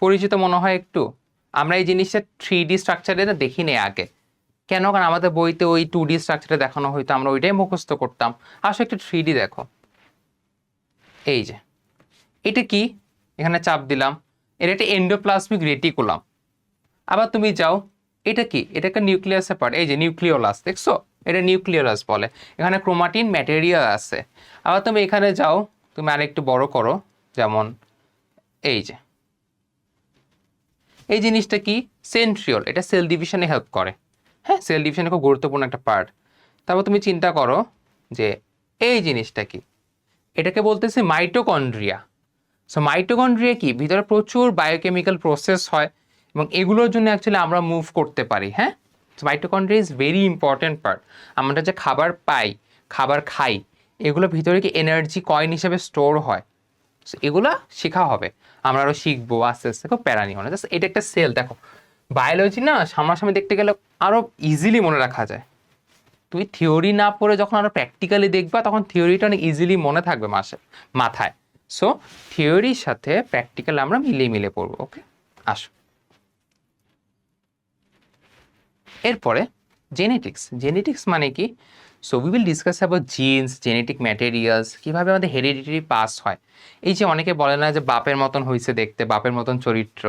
Speaker 1: পরিচিত মনে হয় একটু। আমরা এই জিনিসটা 3D স্ট্রাকচারে দেখি নেই আগে, কেন? কারণ আমাদের বইতে ওই 2D স্ট্রাকচারে দেখানো হইতো, আমরা ওইটাই মুখস্থ করতাম। আসলে একটু 3D দেখো। এই যে এটা কি, এখানে চাপ দিলাম, এটা একটা এন্ডোপ্লাজমিক রেটিকুলাম। আবার তুমি যাও, এটা কি, এটা একটা নিউক্লিয়াসের পার্ট, এই যে নিউক্লিওলাস, দেখছো? এটা নিউক্লিওলাস বলে। এখানে ক্রোমাটিন ম্যাটেরিয়াল আছে। আবার তুমি এখানে যাও, তুমি আরেকটু বড় করো, যেমন এই যে এই জিনিসটা কি, সেন্ট্রিওল, এটা সেল ডিভিশনে হেল্প করে। হ্যাঁ, সেল ডিভিশনে খুব গুরুত্বপূর্ণ একটা পার্ট। তারপর তুমি চিন্তা করো যে এই জিনিসটা কি, এটাকে বলতেছে মাইটোকন্ড্রিয়া। সো মাইটোকন্ড্রিয়া কি, ভিতরে প্রচুর বায়োকেমিক্যাল প্রসেস হয় এবং এগুলোর জন্য অ্যাকচুয়ালি আমরা মুভ করতে পারি। হ্যাঁ, mitochondria is very important part. আমরা যে খাবার পাই, খাবার খাই, এগুলো ভিতরে কি এনার্জি কয়েন হিসেবে স্টোর হয়। এগুলা শেখা হবে, আমরা আরও শিখবো আস্তে আস্তে, খুব প্যারা নিও না। জাস্ট এটা একটা সেল দেখো। বায়োলজি না সামনাসামনি দেখতে গেলে আরও ইজিলি মনে রাখা যায়। তুমি থিওরি না পড়ে যখন আরও প্র্যাকটিক্যালি দেখবা, তখন থিওরিটা অনেক ইজিলি মনে থাকবে মাথায়। সো থিওরির সাথে প্র্যাকটিক্যাল আমরা মিলিয়ে মিলিয়ে পড়বো। ওকে, আসো এরপরে জেনেটিক্স মানে কি? So we will discuss about genes, genetic materials, কীভাবে আমাদের হেরিডিটারি পাস হয়। এই যে অনেকে বলে না যে বাপের মতন হয়েছে দেখতে, বাপের মতন চরিত্র,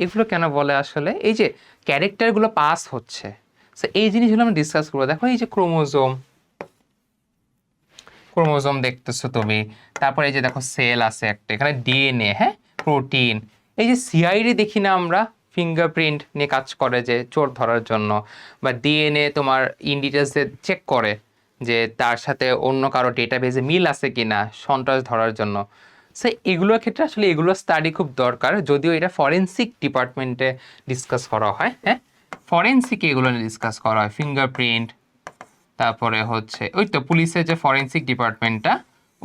Speaker 1: এগুলো কেন বলে? আসলে এই যে ক্যারেক্টারগুলো পাস হচ্ছে, সো এই জিনিসগুলো আমরা ডিসকাস করবো। দেখো এই যে ক্রোমোজোম দেখতেছো তুমি, তারপরে এই যে দেখো সেল আছে একটা, এখানে ডিএনএ, হ্যাঁ, প্রোটিন, এই যে সিআইডি দেখি না আমরা, ফিঙ্গারপ্রিন্ট নিয়ে কাজ করে যে চোর ধরার জন্য, বা ডিএনএ তোমার ইন ডিটেলসে চেক করে যে তার সাথে অন্য কারো ডেটাবেজে মিল আছে কিনা, সন্ত্রাস ধরার জন্য। সো এগুলোর ক্ষেত্রে আসলে এগুলো স্টাডি খুব দরকার, যদিও এটা ফরেন্সিক ডিপার্টমেন্টে ডিসকাস করা হয়। হ্যাঁ, ফরেন্সিকে এগুলো নিয়ে ডিসকাস করা হয়, ফিঙ্গারপ্রিন্ট, তারপরে হচ্ছে ওই তো পুলিশের যে ফরেন্সিক ডিপার্টমেন্টটা,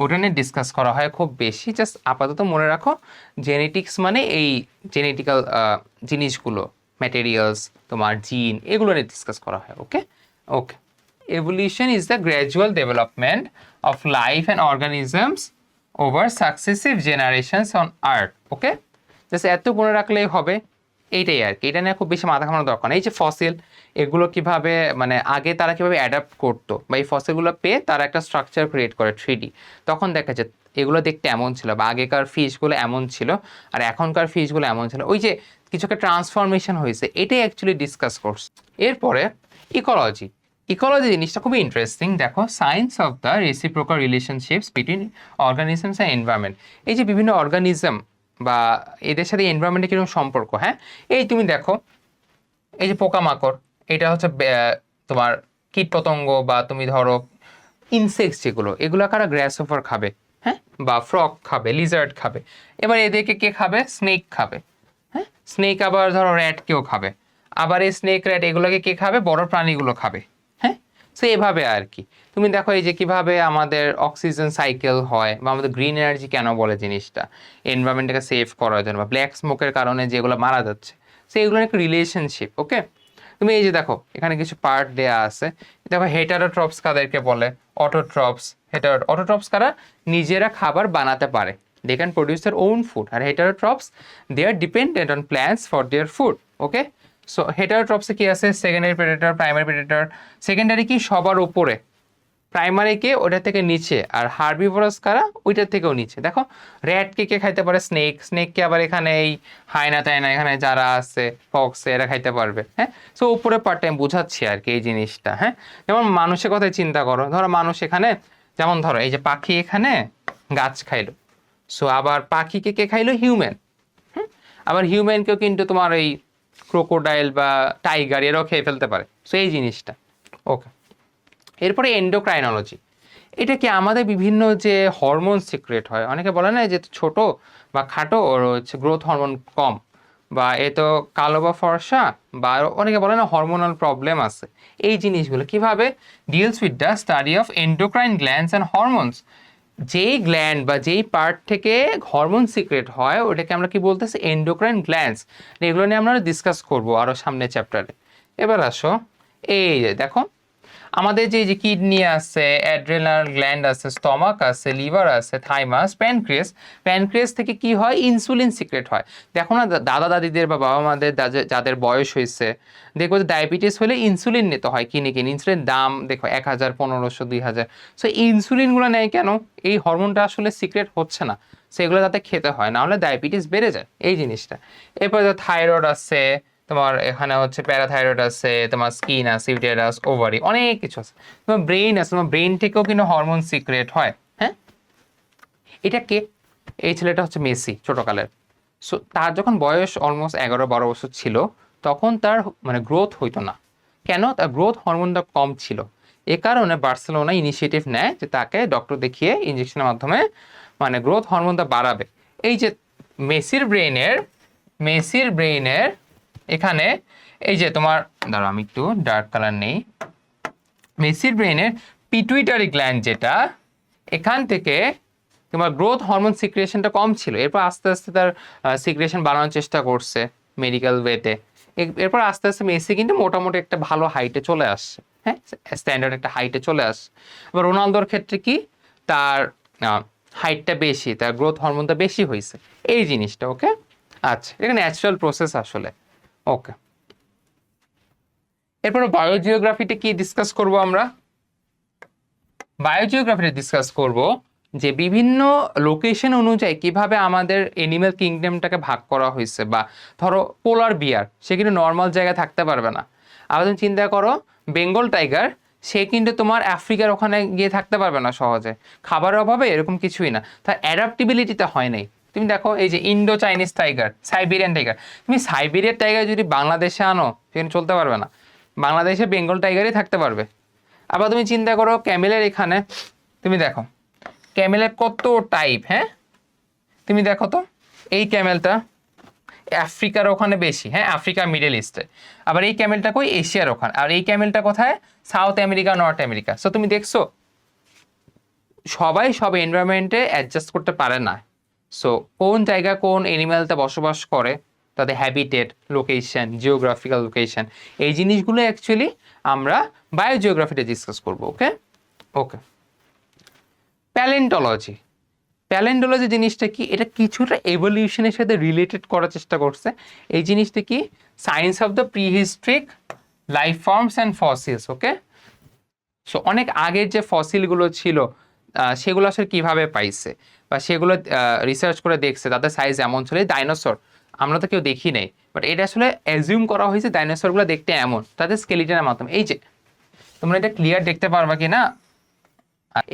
Speaker 1: ওটা নিয়ে ডিসকাস করা হয় খুব বেশি। জাস্ট আপাতত মনে রাখো, জেনেটিক্স মানে এই জেনেটিক্যাল জিনিসগুলো, ম্যাটেরিয়ালস, তোমার জিন, এগুলো নিয়ে ডিসকাস করা হয়। Okay okay evolution is the gradual development of life and organisms over successive generations on earth. Okay, just এত মনে রাখলেই হবে, এইটাই আর কি। এটা নিয়ে খুব বেশি মাথা ঘামানোর দরকার নেই। এই যে ফসিল, এগুলো কিভাবে মানে আগে তারা কিভাবে অ্যাডাপ্ট করতো, বা এই ফসিলগুলো পেয়ে তারা একটা স্ট্রাকচার ক্রিয়েট করে 3D, তখন দেখা যায় এগুলো দেখতে এমন ছিল, বা আগেকার ফিশগুলো এমন ছিল আর এখনকার ফিশগুলো এমন ছিল, ওই যে কিছু একটা ট্রান্সফরমেশন হয়েছে, এটাই অ্যাকচুয়ালি ডিসকাস করছে। এরপরে ইকোলজি জিনিসটা খুবই ইন্টারেস্টিং। দেখো, science of the reciprocal relationships between organisms and environment. এই যে বিভিন্ন অর্গানিজম বা এদের সাথে এনভায়রনমেন্টের কীরকম সম্পর্ক। হ্যাঁ, এই তুমি দেখো, এই যে পোকামাকড়, এটা হচ্ছে তোমার কীটপতঙ্গ, বা তুমি ধরো ইনসেক্টস যেগুলো, এগুলো কারা গ্রাসহপার খাবে, হ্যাঁ, বা ফ্রগ খাবে, লিজার্ড খাবে। এবার এদেরকে কে খাবে? স্নেক খাবে। হ্যাঁ, স্নেক আবার ধরো র্যাটকেও খাবে। আবার এই স্নেক র্যাট এগুলোকে কে খাবে? বড় প্রাণীগুলো খাবে। হ্যাঁ, সো এভাবে আর কি। তুমি দেখো এই যে কিভাবে আমাদের অক্সিজেন সাইকেল হয়, বা আমাদের গ্রিন এনার্জি কেন বলে জিনিসটা, এনভায়রনমেন্টটাকে সেভ করার জন্য, বা ব্ল্যাক স্মোকের কারণে যেগুলো মারা যাচ্ছে, সো এগুলোর একটা রিলেশনশিপ। ওকে, তুমি এই যে দেখো এখানে কিছু পার্ট দেয়া আছে। দেখো হেটারোট্রপস কাদেরকে বলে? অটোট্রপস। অটোট্রপস কারা? নিজেরা খাবার বানাতে পারে, they can produce their own food. আর heterotrophs, they are dependent on plants for their food. Okay, so হেটারোট্রপসে কি আছে? Secondary predator, primary predator. Secondary কি? সবার উপরে, প্রাইমারিকে ওটা থেকে নিচে, আর হার্বিভোরাস কারা ওইটার থেকেও নিচে। দেখো র্যাটকে কে খাইতে পারে? স্নেককে আবার এখানে এই হায়না তাইনা এখানে যারা আছে ফক্স এরা খাইতে পারবে। হ্যাঁ, সো উপরে পার্টে আমি বুঝাচ্ছি আর কি এই জিনিসটা। হ্যাঁ, যেমন মানুষের কথাই চিন্তা করো, ধরো মানুষ এখানে, যেমন ধরো এই যে পাখি এখানে গাছ খাইলো, সো আবার পাখিকে কে খাইলো? হিউম্যান। আবার হিউম্যানকেও কিন্তু তোমার এই ক্রোকোডাইল বা টাইগার এরাও খেয়ে ফেলতে পারে। সো এই জিনিসটা। ওকে, এরপরে এন্ডোক্রাইনোলজি। এটা কি আমাদের বিভিন্ন যে হরমোন সিক্রেট হয়, অনেকে বলে না যে ছোট বা খাটো ওর হচ্ছে গ্রোথ হরমোন কম, বা এ তো কালো বা ফর্সা, বা অনেকে বলে না হরমোনাল প্রবলেম আছে। এই জিনিসগুলো কিভাবে deals with the study of endocrine glands and hormones. যেই গ্ল্যান্ড বা যেই পার্ট থেকে হরমোন সিক্রেট হয় ওটাকে আমরা কি বলতেছি? Endocrine glands. এগুলো নিয়ে আমরা ডিসকাস করবো আরও সামনে চ্যাপ্টারে। এবার আসো, এই যে দেখো আমাদের যে কিডনি আছে, অ্যাড্রেনাল গ্ল্যান্ড আছে, স্টমাক আছে, লিভার আছে, থাইমাস, প্যানক্রিয়াস থেকে কি হয়? ইনসুলিন সিক্রেট হয়। দেখো না দাদা দাদিদের বা বাবা মাদের যাদের বয়স হয়েছে, দেখবো যে ডায়াবেটিস হলে ইনসুলিন নিতে হয় কিনে কিনে। ইনসুলিন দাম দেখো 1000, 1500, 2000। সো ইনসুলিনগুলো নেয় কেন? এই হরমোনটা আসলে সিক্রেট হচ্ছে না, সেগুলো যাতে খেতে হয়, না হলে ডায়াবেটিস বেড়ে যায় এই জিনিসটা। এরপরে থাইরয়েড আছে তোমার, এখানে হচ্ছে প্যারাথাইরয়েড আছে, তোমার স্কিন আছে, ইউটেরাস, ওভারি, অনেক কিছু আছে। তোমার ব্রেইন আছে, তোমার ব্রেইন থেকেও কিন্তু হরমোন সিক্রেট হয়। হ্যাঁ, এটা কে? এই ছেলেটা হচ্ছে মেসি, ছোটকালের। সো তার যখন বয়স অলমোস্ট 11-12 বছর ছিল, তখন তার মানে গ্রোথ হইতো না। কেন? তার গ্রোথ হরমোনটা কম ছিল। এ কারণে বার্সেলোনা ইনিশিয়েটিভ নেয় যে তাকে ডক্টর দেখিয়ে ইঞ্জেকশনের মাধ্যমে মানে গ্রোথ হরমোনটা বাড়াবে। এই যে মেসির ব্রেইনের এখানে এই যে তোমার, ধরো আমি একটু ডার্ক কালার নেই, মেসির ব্রেইনের পিটুইটারি গ্ল্যান্ড যেটা, এখান থেকে তোমার গ্রোথ হরমোন সিক্রিয়েশনটা কম ছিল। এরপর আস্তে আস্তে তার সিক্রিয়েশন বাড়ানোর চেষ্টা করছে মেডিকেল ওয়েতে। এরপর আস্তে আস্তে মেসি কিন্তু মোটামুটি একটা ভালো হাইটে চলে আসছে। হ্যাঁ, স্ট্যান্ডার্ড একটা হাইটে চলে আসছে। আবার রোনালদোর ক্ষেত্রে কি, তার হাইটটা বেশি, তার গ্রোথ হরমোনটা বেশি হয়েছে এই জিনিসটা। ওকে, আচ্ছা, এটা ন্যাচারাল প্রসেস আসলে। ওকে, এরপর বায়োজিওগ্রাফিতে কি ডিসকাস করব আমরা? বায়োজিওগ্রাফিতে ডিসকাস করব যে বিভিন্ন লোকেশন অনুযায়ী কিভাবে আমাদের এনিম্যাল কিংডমটাকে ভাগ করা হয়েছে। বা ধরো পোলার বিয়ার, সে কিন্তু নর্মাল জায়গায় থাকতে পারবে না। আবার তুমি চিন্তা করো বেঙ্গল টাইগার, সে কিন্তু তোমার আফ্রিকার ওখানে গিয়ে থাকতে পারবে না সহজে, খাবারের অভাবে, এরকম কিছুই না, তার অ্যাডাপ্টিবিলিটিটা হয় নাই। তুমি দেখো এই যে Indo Chinese tiger, Siberian tiger, তুমি সাইবেরিয়ান টাইগার যদি বাংলাদেশে আনো সেখানে চলতে পারবে না, বাংলাদেশে বেঙ্গল টাইগারই থাকতে পারবে। আবার তুমি চিন্তা করো ক্যামেলের, এখানে তুমি দেখো ক্যামেলের কত টাইপ। হ্যাঁ, তুমি দেখো তো এই ক্যামেলটা আফ্রিকার ওখানে বেশি, হ্যাঁ আফ্রিকা মিডল ইস্টে। আবার এই ক্যামেলটা কই? এশিয়ার ওখানে। আর এই ক্যামেলটা কোথায়? South America, north America. So তুমি দেখছো সবাই সব এনভায়রনমেন্টে অ্যাডজাস্ট করতে পারে না। সো কোন জায়গা কোন এনিম্যালটা বসবাস করে, তাদের হ্যাবিটেট, লোকেশন, জিওগ্রাফিক্যাল লোকেশন, এই জিনিসগুলো অ্যাকচুয়ালি আমরা বায়োজিওগ্রাফিতে ডিসকাস করবো। ওকে ওকে, প্যালেন্টোলজি। প্যালেন্টোলজি জিনিসটা কি? এটা কিছুটা এভলিউশনের সাথে রিলেটেড করার চেষ্টা করছে। এই জিনিসটা কি? Science of the prehistoric life forms and fossils. Okay, so অনেক আগের যে ফসিলগুলো ছিল সেগুলো আসলে কীভাবে পাইছে, বা সেগুলো রিসার্চ করে দেখছে তাদের সাইজ এমন ছিল। ডাইনোসর আমরা তো কেউ দেখি নাই, বাট এটা আসলে অ্যাজিউম করা হয়েছে ডাইনোসরগুলো দেখতে এমন, তাদের স্কেলিটনের মাধ্যমে। এই যে তোমরা এটা ক্লিয়ার দেখতে পারবা কি না,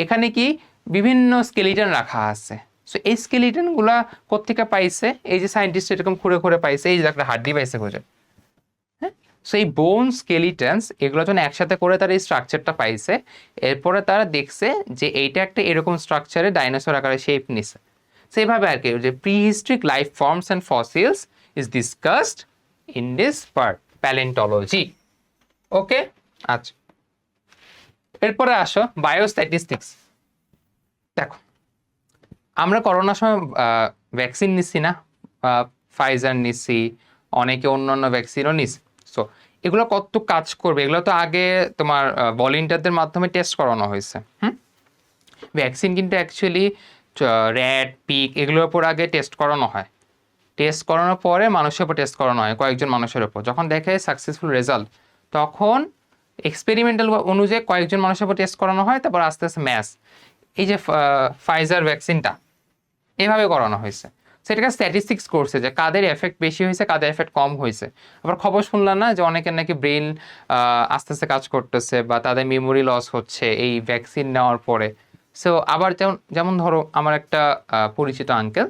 Speaker 1: এখানে কি বিভিন্ন স্কেলিটন রাখা আছে। সো এই স্কেলিটনগুলা কোত্থেকে পাইছে? এই যে সায়েন্টিস্ট এরকম খুঁড়ে খুঁড়ে পাইছে, এই যে একটা হাড্ডি পাইছে খুঁজে। হ্যাঁ, সো এই বোন স্কেলিটনস এগুলো যখন একসাথে করে তারা এই স্ট্রাকচারটা পাইছে, এরপরে তারা দেখছে যে এইটা একটা এরকম স্ট্রাকচারে ডাইনোসর আকারে শেপ নিছে। সেইভাবে আর কি যে prehistoric life forms and fossils is discussed in this part, palaeontology. Okay, আচ্ছা, এরপরে আসো বায়োস্ট্যাটিস্টিক্স। দেখো আমরা করোনার সময় ভ্যাকসিন নিচ্ছি না, ফাইজার নিচ্ছি, অনেকে অন্য অন্য ভ্যাকসিনও নিচ্ছে। সো এগুলো কত কাজ করবে, এগুলো তো আগে তোমার ভলেন্টিয়ারদের মাধ্যমে টেস্ট করানো হয়েছে। ভ্যাকসিন কিন্তু অ্যাকচুয়ালি র্যাট, পিক এগুলোর উপর আগে টেস্ট করানো হয়। টেস্ট করানোর পরে মানুষের উপর টেস্ট করানো হয়, কয়েকজন মানুষের উপর। যখন দেখে সাকসেসফুল রেজাল্ট, তখন এক্সপেরিমেন্টাল অনুযায়ী কয়েকজন মানুষের উপর টেস্ট করানো হয়, তারপর আস্তে আস্তে ম্যাস। এই যে ফাইজার ভ্যাকসিনটা এভাবে করানো হয়েছে। সেটাকে স্ট্যাটিস্টিক্স করছে যে কাদের এফেক্ট বেশি হয়েছে, কাদের এফেক্ট কম হয়েছে। আবার খবর শুনলাম না যে অনেকের নাকি ব্রেন আস্তে আস্তে কাজ করতেছে বা তাদের মেমোরি লস হচ্ছে এই ভ্যাকসিন নেওয়ার পরে। সো আবার যেমন যেমন ধরো আমার একটা পরিচিত আঙ্কেল,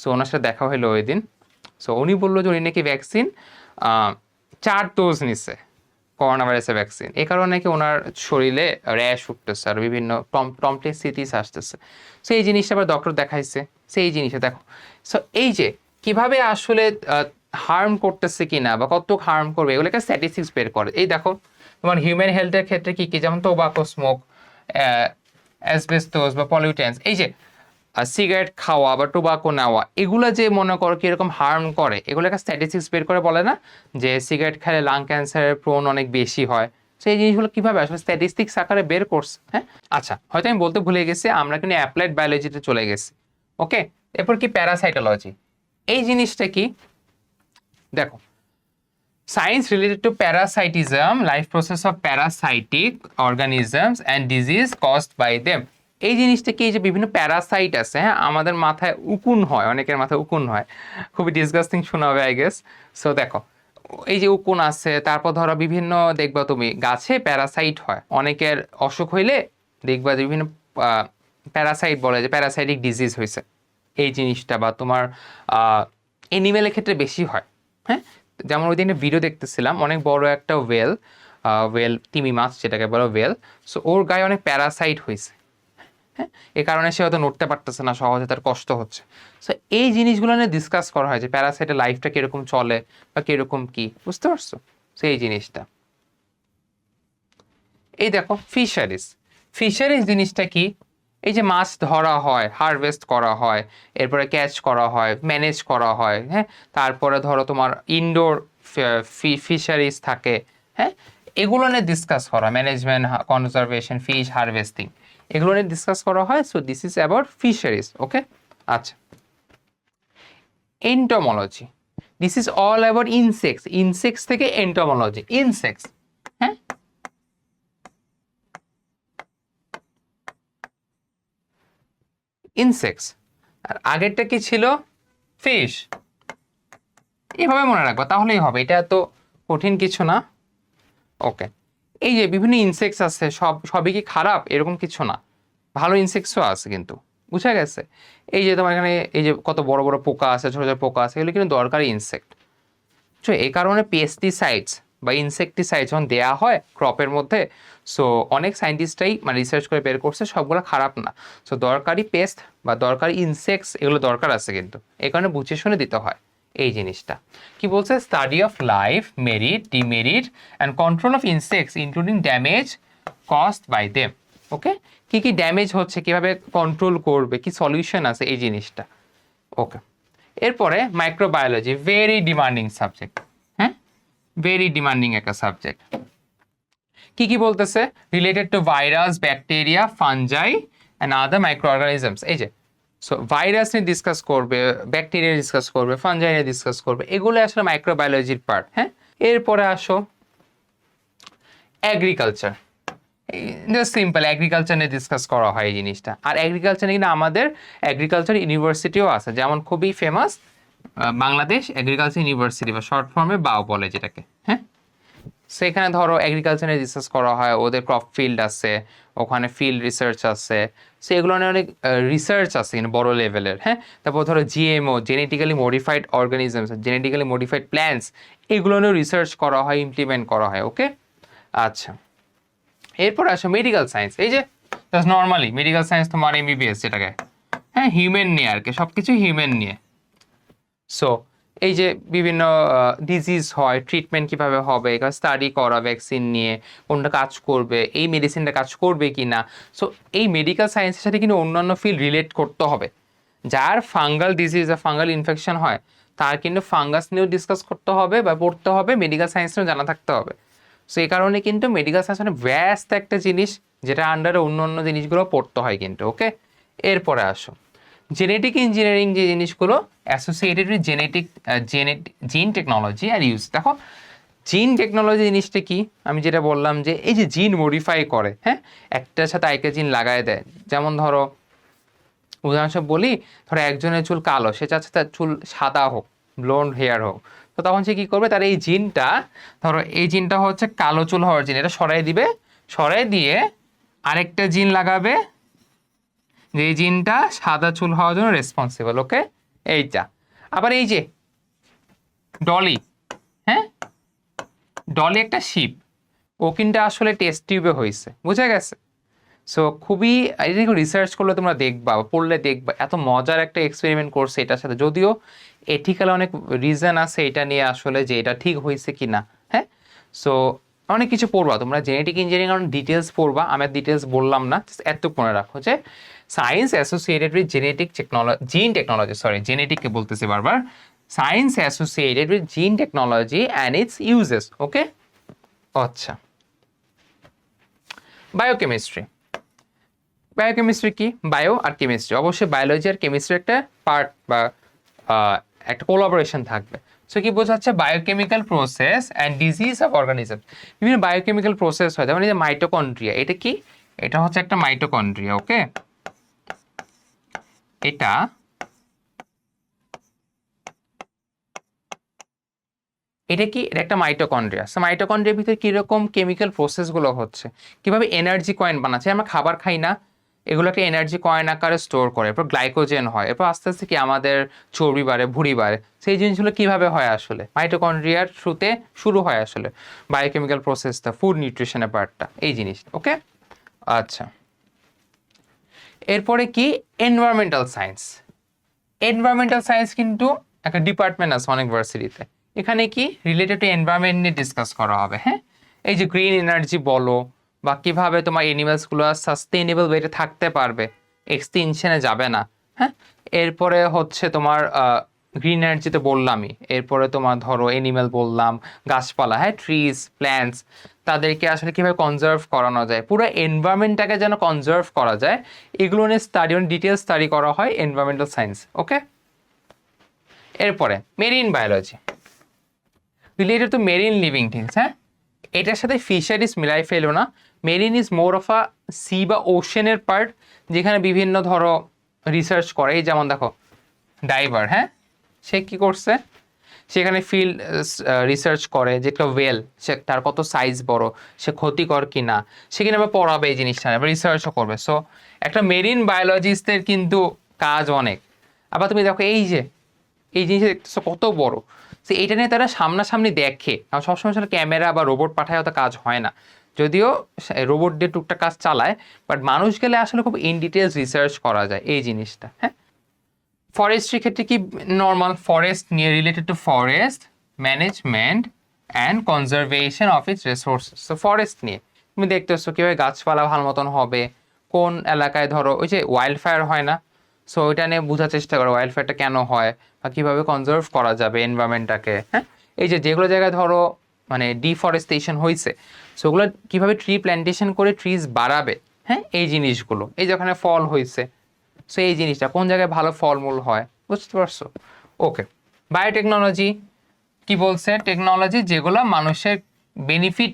Speaker 1: সো ওনার সাথে দেখা হলো ওই দিন। সো উনি বললো যে উনি নাকি ভ্যাকসিন 4 ডোজ নিছে, করোনা ভাইরাসের ভ্যাকসিন। এই কারণে নাকি ওনার শরীরে র্যাশ উঠতেছে আর বিভিন্ন টমটেসিটিস আসতেছে। সো এই জিনিসটা আবার ডক্টর দেখাইছে, সেই জিনিসটা দেখো। সো এই যে কিভাবে আসলে হার্ম করতেছে কিনা বা কত হার্ম করবে এগুলোকে স্ট্যাটিস্টিক্স বের করে। এই দেখো তোমার হিউম্যান হেলথের ক্ষেত্রে কি কি, যেমন টোবাকো স্মোক, অ্যাসবেস্টোস বা পলিউটেন্স, এই যে সিগারেট খাওয়া বা টোবাকো নেওয়া, এগুলো যে মনে করো কিরকম হার্ম করে, এগুলো একটা স্ট্যাটিস্টিক্স বের করে বলে না যে সিগারেট খেলে লাং ক্যান্সারের প্রোন অনেক বেশি হয়। তো এই জিনিসগুলো কীভাবে আসলে স্ট্যাটিস্টিক্স আকারে বের করছে। হ্যাঁ, আচ্ছা, হয়তো আমি বলতে ভুলে গেছি, আমরা কিন্তু অ্যাপ্লাইড বায়োলজিতে চলে গেছি। ওকে, এরপর কি প্যারাসাইটোলজি। এই জিনিসটা কি দেখো, science related to parasitism, life process of parasitic organisms and disease caused by them. এই জিনিসটা কি, এই যে বিভিন্ন প্যারাসাইট আছে, হ্যাঁ, আমাদের মাথায় উকুন হয়, অনেকের মাথায় উকুন হয়, খুবই ডিসগাস্টিং শোনা হবে আই গেস। সো দেখো এই যে উকুন আছে, তারপর ধরো বিভিন্ন দেখবা তুমি গাছে প্যারাসাইট হয়, অনেকের অসুখ হইলে দেখবা যে বিভিন্ন প্যারাসাইট বলে যে প্যারাসাইটিক ডিজিজ হয়েছে এই জিনিসটা, বা তোমার এনিমেলের ক্ষেত্রে বেশি হয়। হ্যাঁ, যেমন ওই দিনে ভিডিও দেখতেছিলাম, অনেক বড় একটা ওয়েল তিমি মাছ যেটাকে বলো ওয়েল, সো ওর গায়ে অনেক প্যারাসাইট হয়েছে। হ্যাঁ, এই কারণে সে হয়তো নড়তে পারতেছে না সহজে, তার কষ্ট হচ্ছে। সো এই জিনিসগুলো নিয়ে ডিসকাস করা হয় যে প্যারাসাইটের লাইফটা কীরকম চলে বা কীরকম কি, বুঝতে পারছো? সো এই জিনিসটা। এই দেখো ফিশারিজ জিনিসটা কি, এই যে মাছ ধরা হয়, হারভেস্ট করা হয়, এরপরে ক্যাচ করা হয়, ম্যানেজ করা হয়। হ্যাঁ, তারপরে ধরো তোমার ইনডোর ফিশারিজ থাকে। হ্যাঁ, এগুলো নিয়ে ডিসকাস করা, ম্যানেজমেন্ট, কনজারভেশন, ফিশ হারভেস্টিং, এগুলো নিয়ে ডিসকাস করা হয়। So this is about fisheries. Okay, আচ্ছা, entomology, this is all about insects থেকে এন্টোমোলজি, ইনসেক্টস। হ্যাঁ, ইনসেক্টস। আর আগেরটা কি ছিল? ফিশ। এভাবে মনে রাখবা তাহলেই হবে, এটা এত কঠিন কিছু না। ওকে, এই যে বিভিন্ন ইনসেক্টস আছে, সবই কি খারাপ এরকম কিছু না, ভালো ইনসেক্টসও আছে কিন্তু, বুঝা গেছে? এই যে তোমার এখানে এই যে কত বড় বড় পোকা আছে, ছোটো ছোটো পোকা আছে, এগুলো কিন্তু দরকারি ইনসেক্ট। তো এই কারণে পেস্টিসাইডস বা ইনসেকটিসাইড যখন দেওয়া হয় ক্রপের মধ্যে, সো অনেক সায়েন্টিস্টরাই মানে রিসার্চ করে বের করছে সবগুলো খারাপ না। সো দরকারি পেস্ট বা দরকারি ইনসেক্টস এগুলো দরকার আছে, কিন্তু এই কারণে বুঝে শুনে দিতে হয় এই জিনিসটা। কি বলছে? Study of life, merit, demerit and control of insects including damage caused by them. Okay, কি কি ড্যামেজ হচ্ছে, কিভাবে কন্ট্রোল করবে, কি সলিউশন আছে, এই জিনিসটা। ওকে, এরপরে মাইক্রোবায়োলজি, ভেরি ডিমান্ডিং সাবজেক্ট। হ্যাঁ, ভেরি ডিমান্ডিং একটা সাবজেক্ট। কি কি বলতেছে? Related to virus, bacteria, fungi and other micro organisms. এই যে সো ভাইরাস নিয়ে ডিসকাস করবে, ব্যাকটেরিয়া ডিসকাস করবে, ফানজাই নিয়ে ডিসকাস করবে, এগুলো আসলে মাইক্রোবায়োলজির পার্ট। হ্যাঁ, এরপরে আসো এগ্রিকালচার, জাস্ট সিম্পল এগ্রিকালচার নিয়ে ডিসকাস করা হয় এই জিনিসটা। আর এগ্রিকালচার নিয়ে আমাদের এগ্রিকালচার ইউনিভার্সিটিও আছে, যেমন খুবই ফেমাস বাংলাদেশ এগ্রিকালচার ইউনিভার্সিটি, বা শর্ট ফর্মে বাও বলে যেটাকে। হ্যাঁ, সেখানে ধরো এগ্রিকালচার নিয়ে রিসার্চ করা হয়, ওদের ক্রপ ফিল্ড আছে, ওখানে ফিল্ড রিসার্চ আছে, সো এগুলো নিয়ে অনেক রিসার্চ আছে কিন্তু বড় লেভেলের। হ্যাঁ, তারপর ধরো GMO, genetically modified organisms, genetically modified plants, এগুলো নিয়েও রিসার্চ করা হয়, ইমপ্লিমেন্ট করা হয়। ওকে, আচ্ছা, এরপর আসো মেডিকেল সায়েন্স। এই যে জাস্ট নর্মালি মেডিকেল সায়েন্স তোমার এমবিবিএস যেটাকে, হ্যাঁ, হিউম্যান নিয়ে আর কি, সব কিছু হিউম্যান নিয়ে। সো এই যে বিভিন্ন ডিজিজ হয়, ট্রিটমেন্ট কীভাবে হবে, এখানে স্টাডি করা, ভ্যাকসিন নিয়ে কোনটা কাজ করবে, এই মেডিসিনটা কাজ করবে কি না। সো এই মেডিকেল সায়েন্সের সাথে কিন্তু অন্যান্য ফিল্ড রিলেট করতে হবে। যার ফাঙ্গাল ডিজিজ বা ফাঙ্গাল ইনফেকশন হয় তার কিন্তু ফাঙ্গাস নিয়েও ডিসকাস করতে হবে বা পড়তে হবে, মেডিকেল সায়েন্স নিয়েও জানা থাকতে হবে। সো এই কারণে কিন্তু মেডিকেল সায়েন্স মানে ব্যস্ত একটা জিনিস, যেটা আন্ডারে অন্য অন্য জিনিসগুলো পড়তে হয় কিন্তু। ওকে, এরপরে আসো জেনেটিক ইঞ্জিনিয়ারিং, যে জিনিসগুলো অ্যাসোসিয়েটেড উইথ জিন টেকনোলজি আর ইউজ। দেখো জিন টেকনোলজি জিনিসটা কি, আমি যেটা বললাম যে এই যে জিন মডিফাই করে, হ্যাঁ, একটার সাথে আরেকটা জিন লাগায় দেয়। যেমন ধরো উদাহরণস্বরূপ বলি, ধরো একজনের চুল কালো, সে চাচ্ছে তার চুল সাদা হোক, ব্লন্ড হেয়ার হোক, তো তখন সে কি করবে, তার এই জিনটা, ধরো এই জিনটা হচ্ছে কালো চুল হওয়ার জিন, এটা সরাই দিবে, সরাই দিয়ে আরেকটা জিন লাগাবে যে এই জিনটা সাদা চুল হওয়ার জন্য রেসপন্সিবল। ওকে, এইটা। আবার এই যে ডলি, হ্যাঁ, ডলি একটা শিপ, ও কিন্তু আসলে টেস্ট টিউবে হয়েছে, বুঝা গেছে? সো খুবই, এটা রিসার্চ করলে তোমরা দেখবা, পড়লে দেখবা, এত মজার একটা এক্সপেরিমেন্ট করছে এটার সাথে। যদিও এথিক্যাল অনেক রিজন আছে এটা নিয়ে আসলে, যে এটা ঠিক হয়েছে কি না, হ্যাঁ। সো অনেক কিছু পড়বা তোমরা, জেনেটিক ইঞ্জিনিয়ারিং অনেক ডিটেলস পড়বা, আমি ডিটেলস বললাম না, এতটুকু মনে রাখো যে science associated with genetic technology, জিন টেকনোলজি, সরি জেনেটিককে বলতেছি বারবার, সায়েন্স অ্যাসোসিয়েটেড উইথ জিন টেকনোলজি অ্যান্ড ইটস ইউজেস। ওকে, আচ্ছা। বায়োকেমিস্ট্রি, বায়োকেমিস্ট্রি কি, বায়ো আর কেমিস্ট্রি, অবশ্যই বায়োলজি আর কেমিস্ট্রি একটা পার্ট বা একটা কোলাবোরেশন থাকবে। সো কি বোঝাচ্ছে, biochemical process and disease of organism, বিভিন্ন বায়োকেমিক্যাল প্রসেস হয়, যেমন এই যে মাইটোকন্ড্রিয়া, এটা কি, এটা হচ্ছে একটা মাইটোকন্ড্রিয়া। ওকে, এটা এটা কি, এটা একটা মাইটোকন্ড্রিয়া। সো মাইটোকন্ড্রিয়ার ভিতরে কিরকম কেমিক্যাল প্রসেসগুলো হচ্ছে, কিভাবে এনার্জি কয়েন বানাচ্ছে, আমরা খাবার খাই না, এগুলোকে এনার্জি কয়েন আকারে স্টোর করে, এরপর গ্লাইকোজেন হয়, এরপর আস্তে আস্তে কি আমাদের চর্বি বাড়ে, ভুঁড়ি বাড়ে, সেই জিনিসগুলো কিভাবে হয় আসলে মাইটোকন্ড্রিয়ার থ্রুতে শুরু হয় আসলে বায়োকেমিক্যাল প্রসেসটা, ফুড নিউট্রিশনের পার্টটা, এই জিনিসটা। ওকে, আচ্ছা। এরপরে কি, এনভায়রনমেন্টাল সায়েন্স। এনভায়রনমেন্টাল সায়েন্স কিন্তু একটা ডিপার্টমেন্ট আছে অনেক ভার্সিটিতে, এখানে কি রিলেটেড টু এনভায়রনমেন্ট নিয়ে ডিসকাস করা হবে, হ্যাঁ। এই যে গ্রিন এনার্জি বলো, বা কিভাবে তোমার এনিমালসগুলো সাস্টেইনেবল ওয়েতে থাকতে পারবে, এক্সটিনশনে যাবে না, হ্যাঁ। এরপরে হচ্ছে তোমার গ্রিন এনার্জিতে বললামই, এরপরে তোমার ধরো এনিম্যাল বললাম, গাছপালা, হ্যাঁ, ট্রিজ প্ল্যান্টস, তাদেরকে আসলে কীভাবে কনজার্ভ করানো যায়, পুরো এনভায়রনমেন্টটাকে যেন কনজার্ভ করা যায়, এগুলো নিয়ে স্টাডি, ডিটেলস স্টাডি করা হয় এনভায়রনমেন্টাল সায়েন্স। ওকে, এরপরে marine biology, related to marine living things, হ্যাঁ। এটার সাথে ফিশারিজ মিলাই ফেলো না, marine is more of a sea বা ওশেনের পার্ট, যেখানে বিভিন্ন ধরো রিসার্চ করে, এই যেমন দেখো ডাইভার, হ্যাঁ, সে কি করছে, সেখানে ফিল্ড রিসার্চ করে যে একটা ওয়েল, সে তার কত সাইজ বড়, সে ক্ষতিকর কি না, সেখানে আবার পড়াবে এই জিনিসটা, আবার রিসার্চও করবে। সো একটা মেরিন বায়োলজিস্টের কিন্তু কাজ অনেক। আবার তুমি দেখো এই যে এই জিনিসটা কত বড়, সে এইটা নিয়ে তারা সামনাসামনি দেখে, আর সবসময় আসলে ক্যামেরা বা রোবট পাঠায় তো কাজ হয় না, যদিও রোবট দিয়ে টুকটাক কাজ চালায়, বাট মানুষ গেলে আসলে খুব ইন ডিটেলস রিসার্চ করা যায় এই জিনিসটা, হ্যাঁ। ফরেস্ট্রি ক্ষেত্রে কি, নর্মাল ফরেস্ট নিয়ে, related to forest management and conservation of its resources. So forest নিয়ে তুমি দেখতেছো কীভাবে গাছপালা ভালো মতন হবে, কোন এলাকায় ধরো ওই যে ওয়াইল্ড ফায়ার হয় না, সো ওইটা নিয়ে বোঝার চেষ্টা করো ওয়াইল্ড ফায়ারটা কেন হয়, বা কীভাবে কনজার্ভ করা যাবে এনভায়রনমেন্টটাকে, হ্যাঁ। এই যে যেগুলো জায়গায় ধরো মানে ডিফরেস্টেশন হয়েছে, সো ওগুলো কীভাবে ট্রি প্ল্যান্টেশন করে ট্রিজ বাড়াবে, হ্যাঁ, এই জিনিসগুলো, এই যে ওখানে ফল হয়েছে, সো এই জিনিসটা কোন জায়গায় ভালো ফলমূল হয়, বুঝতে পারছো? ওকে, বায়োটেকনোলজি কি বলছে, টেকনোলজি যেগুলো মানুষের বেনিফিট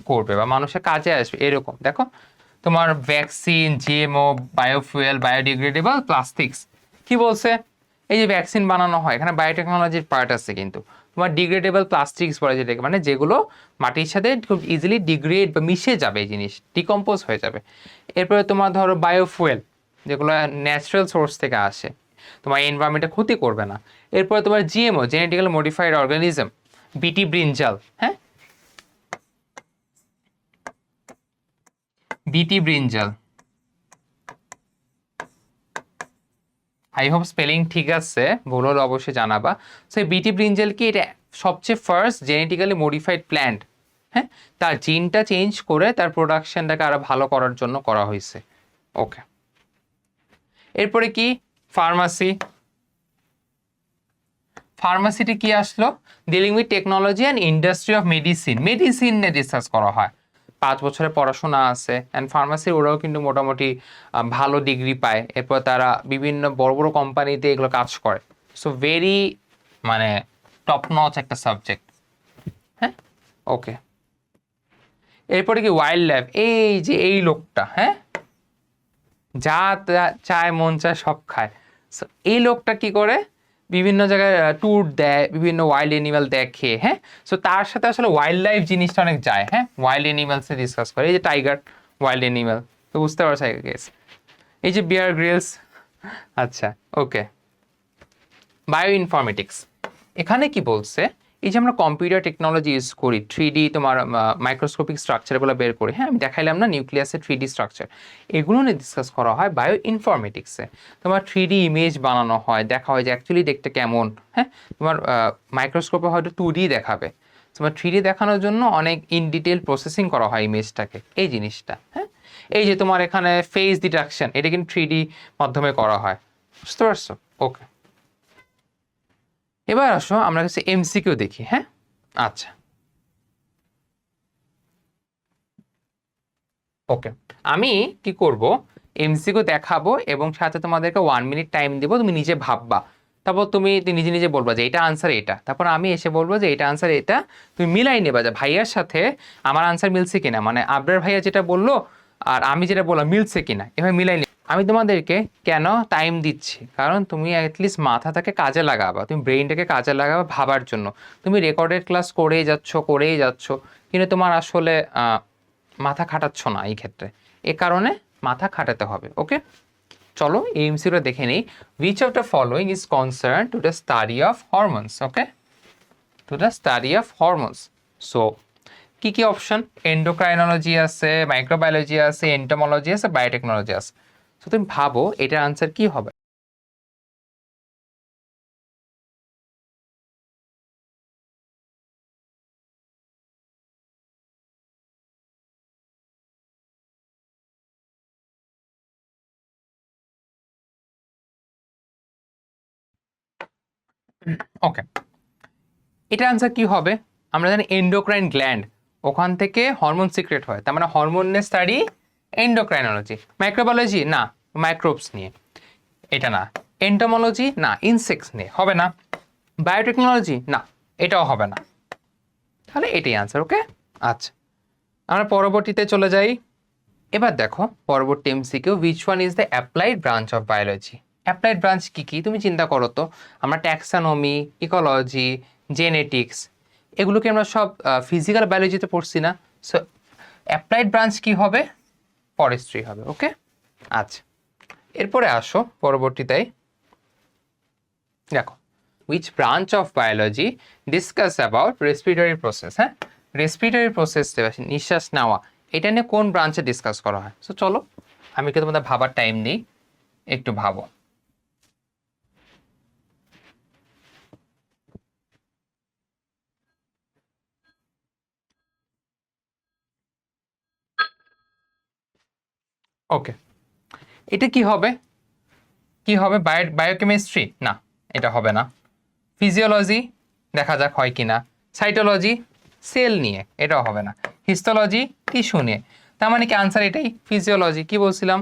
Speaker 1: করবে বা মানুষের কাজে আসবে, এরকম দেখো তোমার vaccine, GMO, biofuel, biodegradable plastics, কি বলছে, এই যে ভ্যাকসিন বানানো হয়, এখানে বায়োটেকনোলজির পার্ট আছে, কিন্তু তোমার ডিগ্রেডেবল প্লাস্টিক্স বলে যেটাকে, মানে যেগুলো মাটির সাথে খুব ইজিলি ডিগ্রেড বা মিশে যাবে, এই জিনিস ডিকম্পোজ হয়ে যাবে। এরপরে তোমার ধরো বায়োফুয়েল, যেগুলো ন্যাচারাল সোর্স থেকে আসে, তোমার এনভায়রনমেন্টে ক্ষতি করবে না। এরপরে তোমার জিএমও, জেনেটিক্যালি মডিফাইড অর্গানিজম, বিটি ব্রিঞ্জাল, হ্যাঁ, বিটি ব্রিঞ্জাল, আই হোপ স্পেলিং ঠিক আছে, ভুল হলে অবশ্যই জানাবা। সো এই বিটি ব্রিঞ্জাল কি, এটা সবচেয়ে ফার্স্ট জেনেটিক্যালি মডিফাইড প্ল্যান্ট, হ্যাঁ, তার জিনটা চেঞ্জ করে তার প্রোডাকশনটাকে আরো ভালো করার জন্য করা হয়েছে। ওকে, এরপরে কি, ফার্মাসি, ফার্মাসিতে কি আসলো, dealing with technology and industry of medicine, medicine নিয়ে ডিসকাস করা হয়, 5 বছরের পড়াশোনা আছে, অ্যান্ড ফার্মাসি ওরাও কিন্তু মোটামুটি ভালো ডিগ্রি পায়, এরপর তারা বিভিন্ন বড় বড় কোম্পানিতে এগুলো কাজ করে। সো ভেরি মানে টপ নচ একটা সাবজেক্ট, হ্যাঁ। ওকে, এরপরে কি ওয়াইল্ড লাইফ, এই যে এই লোকটা, হ্যাঁ, যা চায় মন চায় সব খায়। সো এই লোকটা কি করে, বিভিন্ন জায়গায় ট্যুর দেয়, বিভিন্ন ওয়াইল্ড অ্যানিমাল দেখে, হ্যাঁ। সো তার সাথে আসলে ওয়াইল্ড লাইফ জিনিসটা অনেক যায়, হ্যাঁ, ওয়াইল্ড অ্যানিমালসে ডিসকাস করে। এই যে টাইগার ওয়াইল্ড অ্যানিমাল, তো বুঝতে পারছো আই গেস। এই যে বিয়ার গ্রিলস। আচ্ছা, ওকে। বায়ো ইনফরমেটিক্স, এখানে কি বলছে, এই যে আমরা কম্পিউটার টেকনোলজি ইউজ করি, 3D তোমার মাইক্রোস্কোপিক স্ট্রাকচারগুলো বের করি, হ্যাঁ, আমি দেখাইলাম না নিউক্লিয়াসের 3D স্ট্রাকচার, এগুলো নিয়ে ডিসকাস করা হয় বায়ো ইনফরমেটিক্সে। তোমার 3D ইমেজ বানানো হয়, দেখা হয় যে অ্যাকচুয়ালি দেখতে কেমন, হ্যাঁ, তোমার মাইক্রোস্কোপে হয়তো 2D দেখাবে, তোমার 3D দেখানোর জন্য অনেক ইন ডিটেল প্রসেসিং করা হয় ইমেজটাকে, এই জিনিসটা, হ্যাঁ। এই যে তোমার এখানে ফেস ডিটেকশন, এটা কিন্তু 3D মাধ্যমে করা হয়, বুঝতে পারছো? ওকে, এবার আসো আমরা কাছে এমসিকিউ দেখি, হ্যাঁ। আচ্ছা, ওকে, আমি কি করব, এমসিকিউ দেখাবো এবং সাথে তোমাদেরকে 1 মিনিট টাইম দিব, তুমি নিজে ভাববা, তারপর তুমি নিজে নিজে বলবা যে এটা আনসার এটা, তারপর আমি এসে বলবো যে এটা আনসার এটা, তুমি মিলাই নেবা যে ভাইয়ার সাথে আমার আনসার মিলছে কিনা, মানে আবরার ভাইয়া যেটা বললো আর আমি যেটা বললাম মিলছে কিনা, এভাবে মিলাই নে। আমি তোমাদেরকে কেন টাইম দিচ্ছি, কারণ তুমি অ্যাটলিস্ট মাথাটাকে কাজে লাগাবা, তুমি ব্রেইনটাকে কাজে লাগাবা ভাবার জন্য। তুমি রেকর্ডেড ক্লাস করেই যাচ্ছ, কিন্তু তোমার আসলে মাথা খাটাচ্ছ না এই ক্ষেত্রে, এ কারণে মাথা খাটাতে হবে। ওকে, চলো এই এমসিকিউটা দেখে নিই। Which of the following is concern to the study of hormones? Okay, to the study of hormones. So কি কি অপশন, এন্ডোক্রাইনোলজি আছে, মাইক্রোবায়োলজি আছে, এন্টোমোলজি আছে, বায়োটেকনোলজি আছে। তো তুমি ভাবো এটার আনসার কি হবে? ওকে, এটার আনসার কি হবে? আমরা জানি এন্ডোক্রাইন গ্ল্যান্ড, ওখান থেকে হরমোন সিক্রেট হয়, তার মানে হরমোনের স্টাডি এন্ডোক্রাইনোলজি। মাইক্রোবায়োলজি না, মাইক্রোবস নিয়ে, এটা না। এন্টোমোলজি না, ইনসেক্টস নিয়ে, হবে না। বায়োটেকনোলজি না, এটাও হবে না। তাহলে এটাই আনসার। ওকে, আচ্ছা, আমরা পরবর্তীতে চলে যাই। এবার দেখো পরবর্তী MCQ, which one is the applied branch of biology? Applied branch কি কি তুমি চিন্তা করো তো, আমরা ট্যাক্সানমি, ইকোলজি, জেনেটিক্স, এগুলোকে আমরা সব ফিজিক্যাল বায়োলজিতে পড়ছি না? সো অ্যাপ্লাইড ব্রাঞ্চ কি হবে? ফরেস্ট্রি হবে। ওকে, আচ্ছা, এরপরে আসো পরবর্তীতে, দেখো which branch of biology discuss about respiratory process? হ্যাঁ, রেসপিরেটরি প্রসেস, নিঃশ্বাস নেওয়া, এটা নিয়ে কোন ব্রাঞ্চে ডিসকাস করা হয়? সো চলো আমি কি তোমাদের ভাবার টাইম দিই, একটু ভাবো। ওকে, এটা কি হবে? কি হবে? বায়োকেমিস্ট্রি না, এটা হবে না। ফিজিওলজি, দেখা যাক হয় কিনা। সাইটোলজি, সেল নিয়ে, এটাও হবে না। হিস্টোলজি, টিস্যু নিয়ে। তার মানে কি আনসার এটাই, ফিজিওলজি। কি বলছিলাম?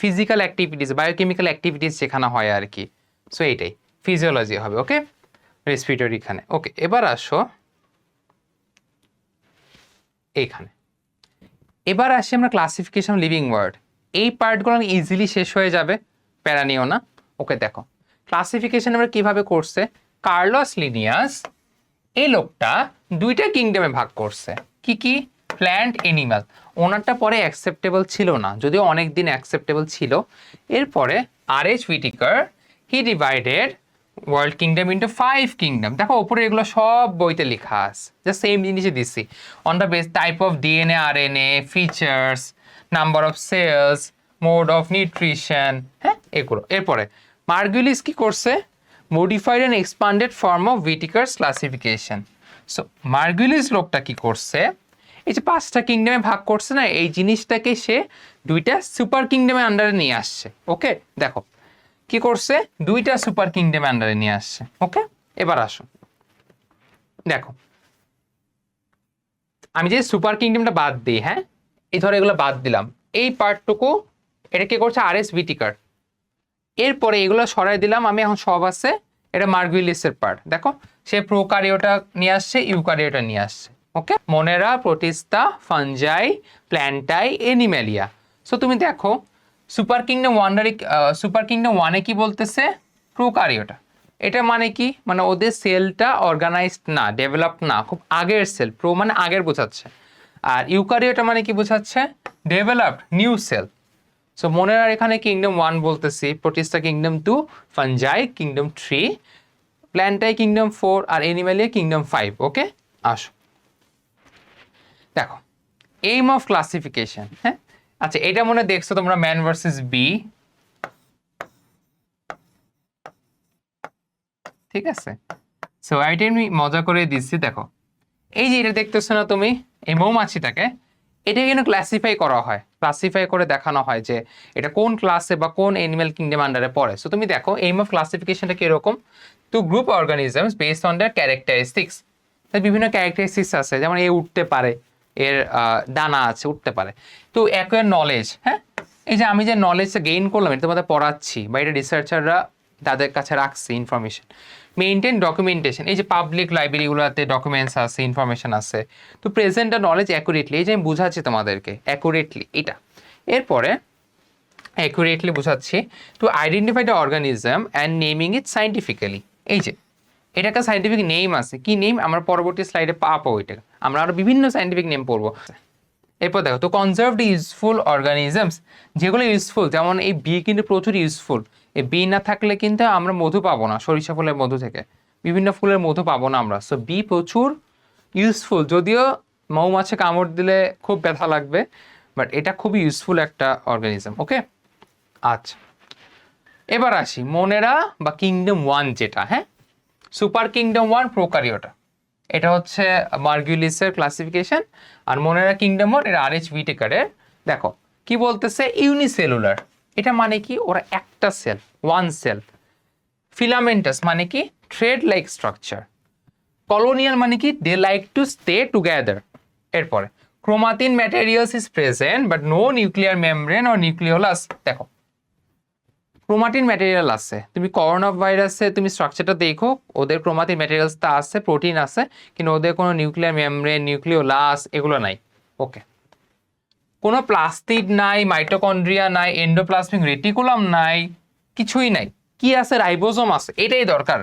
Speaker 1: ফিজিক্যাল অ্যাক্টিভিটিস, বায়োকেমিক্যাল অ্যাক্টিভিটিস যেখানে হয় আর কি, সো এইটাই ফিজিওলজি হবে। ওকে, রেসপিরেটরি এখানে। ওকে, এবার আসো এইখানে, এবার আসি আমরা ক্লাসিফিকেশন লিভিং ওয়ার্ড। এই পার্টগুলো ইজিলি শেষ হয়ে যাবে, প্যারা নিও না। ওকে, দেখো ক্লাসিফিকেশন আমরা কিভাবে করছে, কার্লোস লিনিয়াস এই লোকটা দুইটা কিংডমে ভাগ করছে। কি কি? Plant, animal. ওনারটা পরে অ্যাকসেপ্টেবল ছিল না, যদিও অনেক দিন অ্যাকসেপ্টেবল ছিল। এরপরে R H. Whittaker he divided world kingdom into 5 kingdom. দেখো ওপরে এগুলো সব বইতে লেখা আছে, জাস্ট সেম জিনিসই দিচ্ছি। On the base type of DNA, RNA, features, number of cells, mode of nutrition, হ্যাঁ এগুলো। এরপরে মার্গুলিস কি করছে? Modified and expanded form of Whittaker's classification. So Margulis লোকটা কি করছে, এই যে 5টা কিংডমে ভাগ করছে না, এই জিনিসটাকে সে 2টা সুপার কিংডমের আন্ডারে নিয়ে আসছে। ওকে, দেখো কি করছে, 2টা সুপার কিংডমের আন্ডারে নিয়ে আসছে। ওকে, এবার আসো দেখো, আমি যে সুপার কিংডমটা বাদ দিই, হ্যাঁ, এই ধরো এগুলো বাদ দিলাম, এই পার্টটুকু এটা কে করছে? আর.এস. হুইটেকার। এরপরে এগুলো সরাই দিলাম আমি, এখন সব আছে, এটা মার্গুলিসের পার্ট। দেখো সে প্রোকারিওটা নিয়ে আসছে, ইউকারিওটা নিয়ে আসছে। ওকে, মনেরা, প্রোটিস্টা, ফাঞ্জাই, প্ল্যান্টাই, এনিম্যালিয়া। সো তুমি দেখো সুপার কিংডম ওয়ানে কি বলতেছে, প্রোকারিওটা। এটা মানে কি, মানে ওদের সেলটা অর্গানাইজড না, ডেভেলপড না, খুব আগের সেল। প্রো মানে আগের বোঝাচ্ছে, আর ইউকারিওটা মানে কি বোঝাচ্ছে, developed new cell. So monera এখানে কিংডম 1 বলতেছি, protista kingdom 2, fungi kingdom 3, plantae kingdom 4, আর এনিম্যালিয়া কিংডম 5। ওকে, আসো দেখো এইম অফ ক্লাসিফিকেশন। হ্যাঁ, আচ্ছা এটা মনে দেখছো তোমরা, ম্যান ভার্সেস বি, ঠিক আছে। সো এটা আমি মজা করে দিচ্ছি, দেখো এই যে এটা দেখতেছো না তুমি, এই মৌমাছিটাকে, এটা কিন্তু ক্লাসিফাই করা হয়, ক্লাসিফাই করে দেখানো হয় যে এটা কোন ক্লাসে বা কোন অ্যানিমাল কিংডম আন্ডারে পড়ে। সো তুমি দেখো এইম অফ ক্লাসিফিকেশনটা কিরকম, to group organisms based on their characteristics. বিভিন্ন ক্যারেক্টারিস্টিক্স আছে, যেমন এ উঠতে পারে, এর ডানা আছে, উঠতে পারে। তো অ্যাকোয়ার নলেজ, হ্যাঁ, এই যে আমি যে নলেজটা গেইন করলাম, এটা তোমাদের পড়াচ্ছি বা এটা রিসার্চাররা তাদের কাছে রাখছে ইনফরমেশন। মেইনটেন ডকুমেন্টেশন, এই যে পাবলিক লাইব্রেরিগুলোতে ডকুমেন্টস আছে, ইনফরমেশন আছে। তো প্রেজেন্ট দ্য নলেজ অ্যাকুরেটলি, এই যে আমি বুঝাচ্ছি তোমাদেরকে অ্যাকুরেটলি এটা। এরপরে অ্যাকুরেটলি বুঝাচ্ছি, to identify the organism and naming it scientifically. এই যে এটা একটা সাইন্টিফিক নেম আছে, কি নেম আমরা পরবর্তী স্লাইডে পাবো, এটা আমরা আরো বিভিন্ন সাইন্টিফিক নেম পড়বো। এরপর দেখো, তো কনজার্ভড ইউজফুল অর্গানিজমস, যেগুলো ইউজফুল, যেমন এই বি কিন্তু প্রচুর ইউজফুল। এই বি না থাকলে কিন্তু আমরা মধু পাবো না, সরিষা ফুলের মধু থেকে বিভিন্ন ফুলের মধু পাবো না আমরা। সো বি প্রচুর ইউজফুল, যদিও মৌমাছি কামড় দিলে খুব ব্যথা লাগবে, বাট এটা খুবই ইউজফুল একটা অর্গানিজম। ওকে, আচ্ছা এবার আসি মনেরা বা কিংডম 1 যেটা, হ্যাঁ, সুপার কিংডম 1 প্রোকারিওটা, এটা হচ্ছে মার্গুলিসের ক্লাসিফিকেশন। আর মনেরা কিংডম 1 এটা আর.এইচ. হুইটেকারের। দেখো কি বলতেছে, ইউনিসেলুলার, এটা মানে কি ওরা একটা সেল, ওয়ান সেল। ফিলামেন্টাস মানে কি থ্রেড লাইক স্ট্রাকচার। কলোনিয়াল মানে কি they like to stay together. এরপরে chromatin materials is present but no nuclear membrane or nucleolus. দেখো ক্রোমাটিন ম্যাটেরিয়াল আছে, তুমি করোনা ভাইরাসে তুমি স্ট্রাকচারটা দেখো, ওদের ক্রোমাটিন ম্যাটেরিয়ালসটা আছে, প্রোটিন আছে, কিন্তু ওদের কোনো নিউক্লিয়ার মেমব্রেন, নিউক্লিওলাস এগুলো নাই। ওকে, কোনো প্লাস্টিড নাই, মাইটোকন্ড্রিয়া নাই, এন্ডোপ্লাজমিক রেটিকুলাম নাই, কিছুই নাই। কি আছে, রাইবোজোম আছে, এটাই দরকার।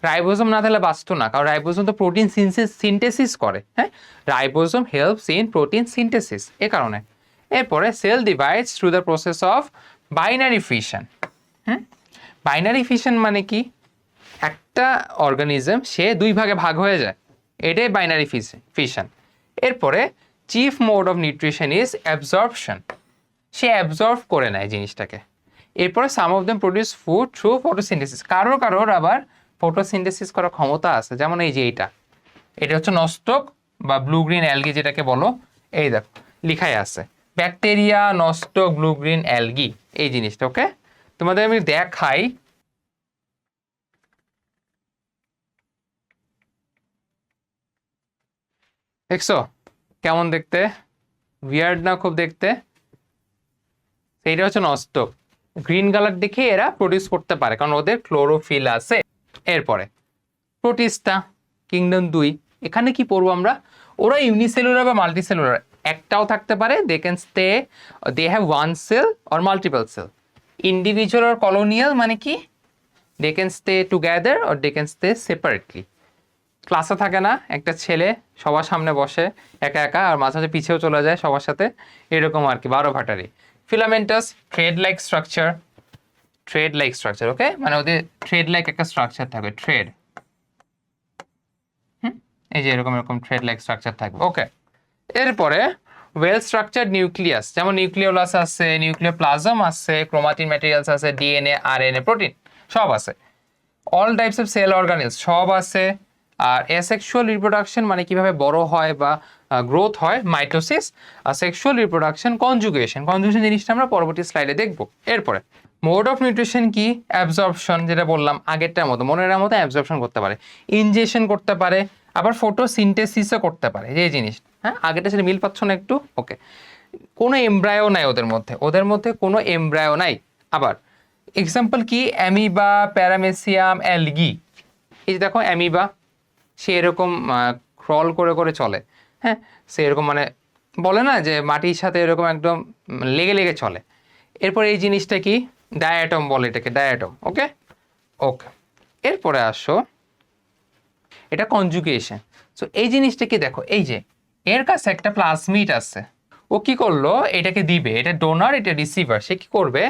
Speaker 1: রাইবোজোম না থাকলে বাঁচতো না, কারণ রাইবোজোম তো প্রোটিন সিনথেসিস করে। হ্যাঁ, ribosome helps in protein synthesis, এ কারণে। এরপরে cell divides through the process of binary fission. Binary fission মানে কি, একটা অর্গানিজম সে দুই ভাগে ভাগ হয়ে যায়, এটাই বাইনারি ফিশন। এরপরে chief mode of nutrition is absorption, সে অ্যাবজর্ভ করে নেয় জিনিসটাকে। এরপরে some of them produce food through photosynthesis, কারোর আবার ফটোসিনথেসিস করার ক্ষমতা আছে, যেমন এই যে এটা হচ্ছে নস্টক বা ব্লু গ্রিন অ্যালগি যেটাকে বলো, এই দেখো লিখাই আছে ব্যাকটেরিয়া, নস্টক, ব্লু গ্রিন অ্যালগি, এই জিনিসটা। ওকে, তোমাদের আমি দেখাই, দেখছো কেমন দেখতে, উইয়ার্ড না খুব দেখতে? এইটা হচ্ছে নস্টক, গ্রিন কালার দেখে এরা প্রডিউস করতে পারে কারণ ওদের ক্লোরোফিল আছে। এরপরে প্রোটিস্টা কিংডম 2, এখানে কি পড়বো আমরা, ওরা ইউনিসেলুলার বা মাল্টিসেলুলার, একটাও থাকতে পারে, they can stay, they have one cell or multiple cell. Individual or colonial মানে কি, they can stay together or they can stay separately. ক্লাসে থাকে না, একটা ছেলে সবার সামনে বসে একা একা, আর মাঝে মাঝে পিছেও চলে যায় সবার সাথে, এরকম আর কি, 12 ভাটারি। Filamentous thread like structure, thread like structure. Okay, মানে ওদের থ্রেড লাইক একটা স্ট্রাকচার থাকবে, থ্রেড, এই যে এরকম এরকম থ্রেড লাইক স্ট্রাকচার থাকবে। ওকে, এরপরে ওয়েল স্ট্রাকচার্ড নিউক্লিয়াস, যেমন নিউক্লিওলাস আছে, নিউক্লিওপ্লাজম আছে, ক্রোমাটিন ম্যাটেরিয়ালস আছে, ডিএনএ, আরএনএ, প্রোটিন সব আছে। All types of cell organelles সব আছে। আর এসেক্সুয়াল রিপ্রোডাকশন মানে কিভাবে বড় হয় বা গ্রোথ হয়, মাইটোসিস। আর সেক্সুয়াল রিপ্রোডাকশন কনজুগেশন, কনজুগেশন জিনিসটা আমরা পরবর্তী স্লাইডে দেখব। এরপরে মোড অফ নিউট্রিশন কি, অ্যাবজর্পশন, যেটা বললাম আগেরটার মতো, মনের মতো অ্যাবজর্পশন করতে পারে, ইনজেকশন করতে পারে, আবার ফটোসিনথেসিসও করতে পারে, যে জিনিস। হ্যাঁ, আগেরটা সেটা মিল পাচ্ছ না একটু? ওকে, কোনো এমব্রায়ো নাই ওদের মধ্যে কোনো এমব্রায়ো নাই। আবার এক্সাম্পল কি, অ্যামিবা, প্যারামেসিয়াম, অ্যালগি। এই যে দেখো অ্যামিবা, সে এরকম ক্রল করে করে চলে, হ্যাঁ, সে এরকম মানে বলে না যে মাটির সাথে এরকম একদম লেগে লেগে চলে। এরপর এই জিনিসটা কি, ডায়াটম বলে এটাকে, ডায়াটম। ওকে ওকে, এরপরে আসো এটা কনজুগেশন। সো এই জিনিসটা কি দেখো, এই যে এর কাছে একটা প্লাজমিড আছে, ও কি করলো এটাকে দিবে, এটা ডোনার এটা রিসিভার, সে কি করবে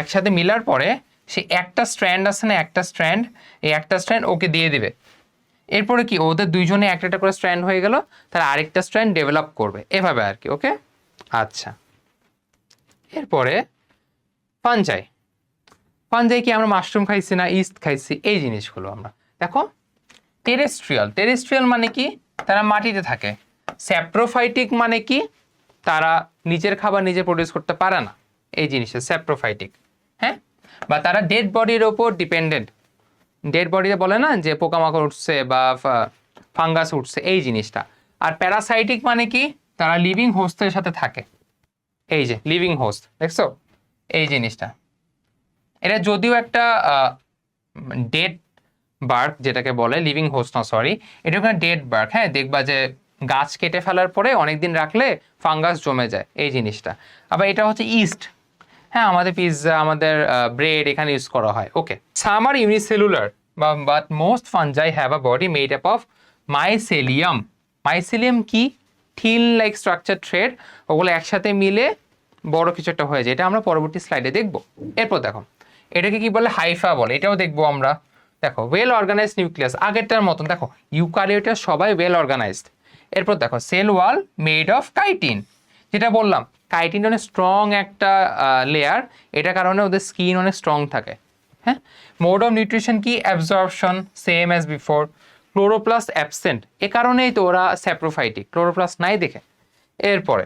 Speaker 1: একসাথে মিলার পরে সে একটা স্ট্র্যান্ড আছে না, একটা স্ট্র্যান্ড, এই একটা স্ট্র্যান্ড ওকে দিয়ে দিবে। এরপরে কি ওদের দুইজনে একটা একটা করে স্ট্র্যান্ড হয়ে গেল, তারা আরেকটা স্ট্র্যান্ড ডেভেলপ করবে এভাবে আর কি। ওকে আচ্ছা, এরপরে ফাঞ্জাই। ফাঞ্জাই কি আমরা মাশরুম খাইছি না ইস্ট খাইছি, এই জিনিসগুলো আমরা দেখো। টেরেস্ট্রিয়াল, টেরেস্ট্রিয়াল মানে কি তারা মাটিতে থাকে। স্যাপ্রোফাইটিক মানে কি তারা নিজের খাবার নিজে প্রডিউস করতে পারে না, এই জিনিসটা স্যাপ্রোফাইটিক, হ্যাঁ, বা তারা ডেড বডির ওপর ডিপেন্ডেন্ট। ডেড বডিতে বলে না যে পোকামাকড় উঠছে বা ফাঙ্গাস উঠছে, এই জিনিসটা। আর প্যারাসাইটিক মানে কি তারা লিভিং হোস্টের সাথে থাকে, এই যে লিভিং হোস্ট দেখছো এই জিনিসটা। এটা যদিও একটা ডেড বার্ক যেটাকে বলে, লিভিং হোস্ট না সরি, এটা একটা ডেড বার্ক, হ্যাঁ, দেখবা যে গাছ কেটে ফেলার পরে অনেকদিন রাখলে ফাঙ্গাস জমে যায় এই জিনিসটা। আবার এটা হচ্ছে ইস্ট, হ্যাঁ, আমাদের পিৎজা আমাদের ব্রেড এখানে ইউজ করা হয়। Okay, some are unicellular but most fungi have a body made up of mycelium. Mycelium কি থিন লাইক স্ট্রাকচার থ্রেড, ওগুলো একসাথে মিলে বড় কিছু একটা হয়ে যায়, এটা আমরা পরবর্তী স্লাইডে দেখবো। এরপর দেখো এটাকে কি বলে, হাইফা বলে, এটাও দেখবো আমরা। দেখো ওয়েল অর্গানাইজড নিউক্লিয়াস, আগেরটার মতন দেখো ইউক্যারিওটার সবাই ওয়েল অর্গানাইজড। এরপর দেখো cell wall made of chitin, যেটা বললাম কাইটিন অনেক স্ট্রং একটা লেয়ার, এটা কারণে ওদের স্কিন অনেক স্ট্রং থাকে, হ্যাঁ। মোড অফ নিউট্রিশন কি absorption, same as before. Chloroplast absent, এ কারণেই তো ওরা স্যাপ্রোফাইটিক, ক্লোরোপ্লাস্ট নাই দেখে। এরপরে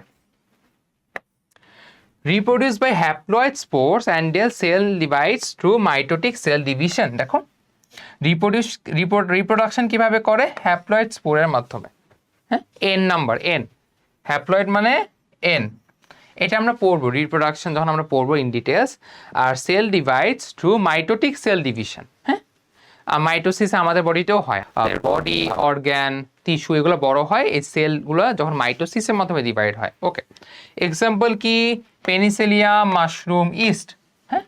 Speaker 1: reproduce by haploid spores and their cell divides through mitotic cell division। দেখো রিপ্রোডাকশন কিভাবে করে, হ্যাপ্লয়েড স্পোরের মাধ্যমে, হ্যাঁ, এন নাম্বার, এন হ্যাপ্লয়েড মানে এন, এটা আমরা পড়বো রিপ্রোডাকশন যখন আমরা পড়বো ইন ডিটেলস। আর cell divides through mitotic cell division, হ্যাঁ, আর মাইটোসিস আমাদের বডিতেও হয়, বডি অর্গ্যান টিস্যু এগুলো বড় হয় এই সেলগুলো যখন মাইটোসিসের মাধ্যমে ডিভাইড হয়। ওকে, এক্সাম্পল কি পেনিসিলিয়াম, মাশরুম, ইস্ট, হ্যাঁ।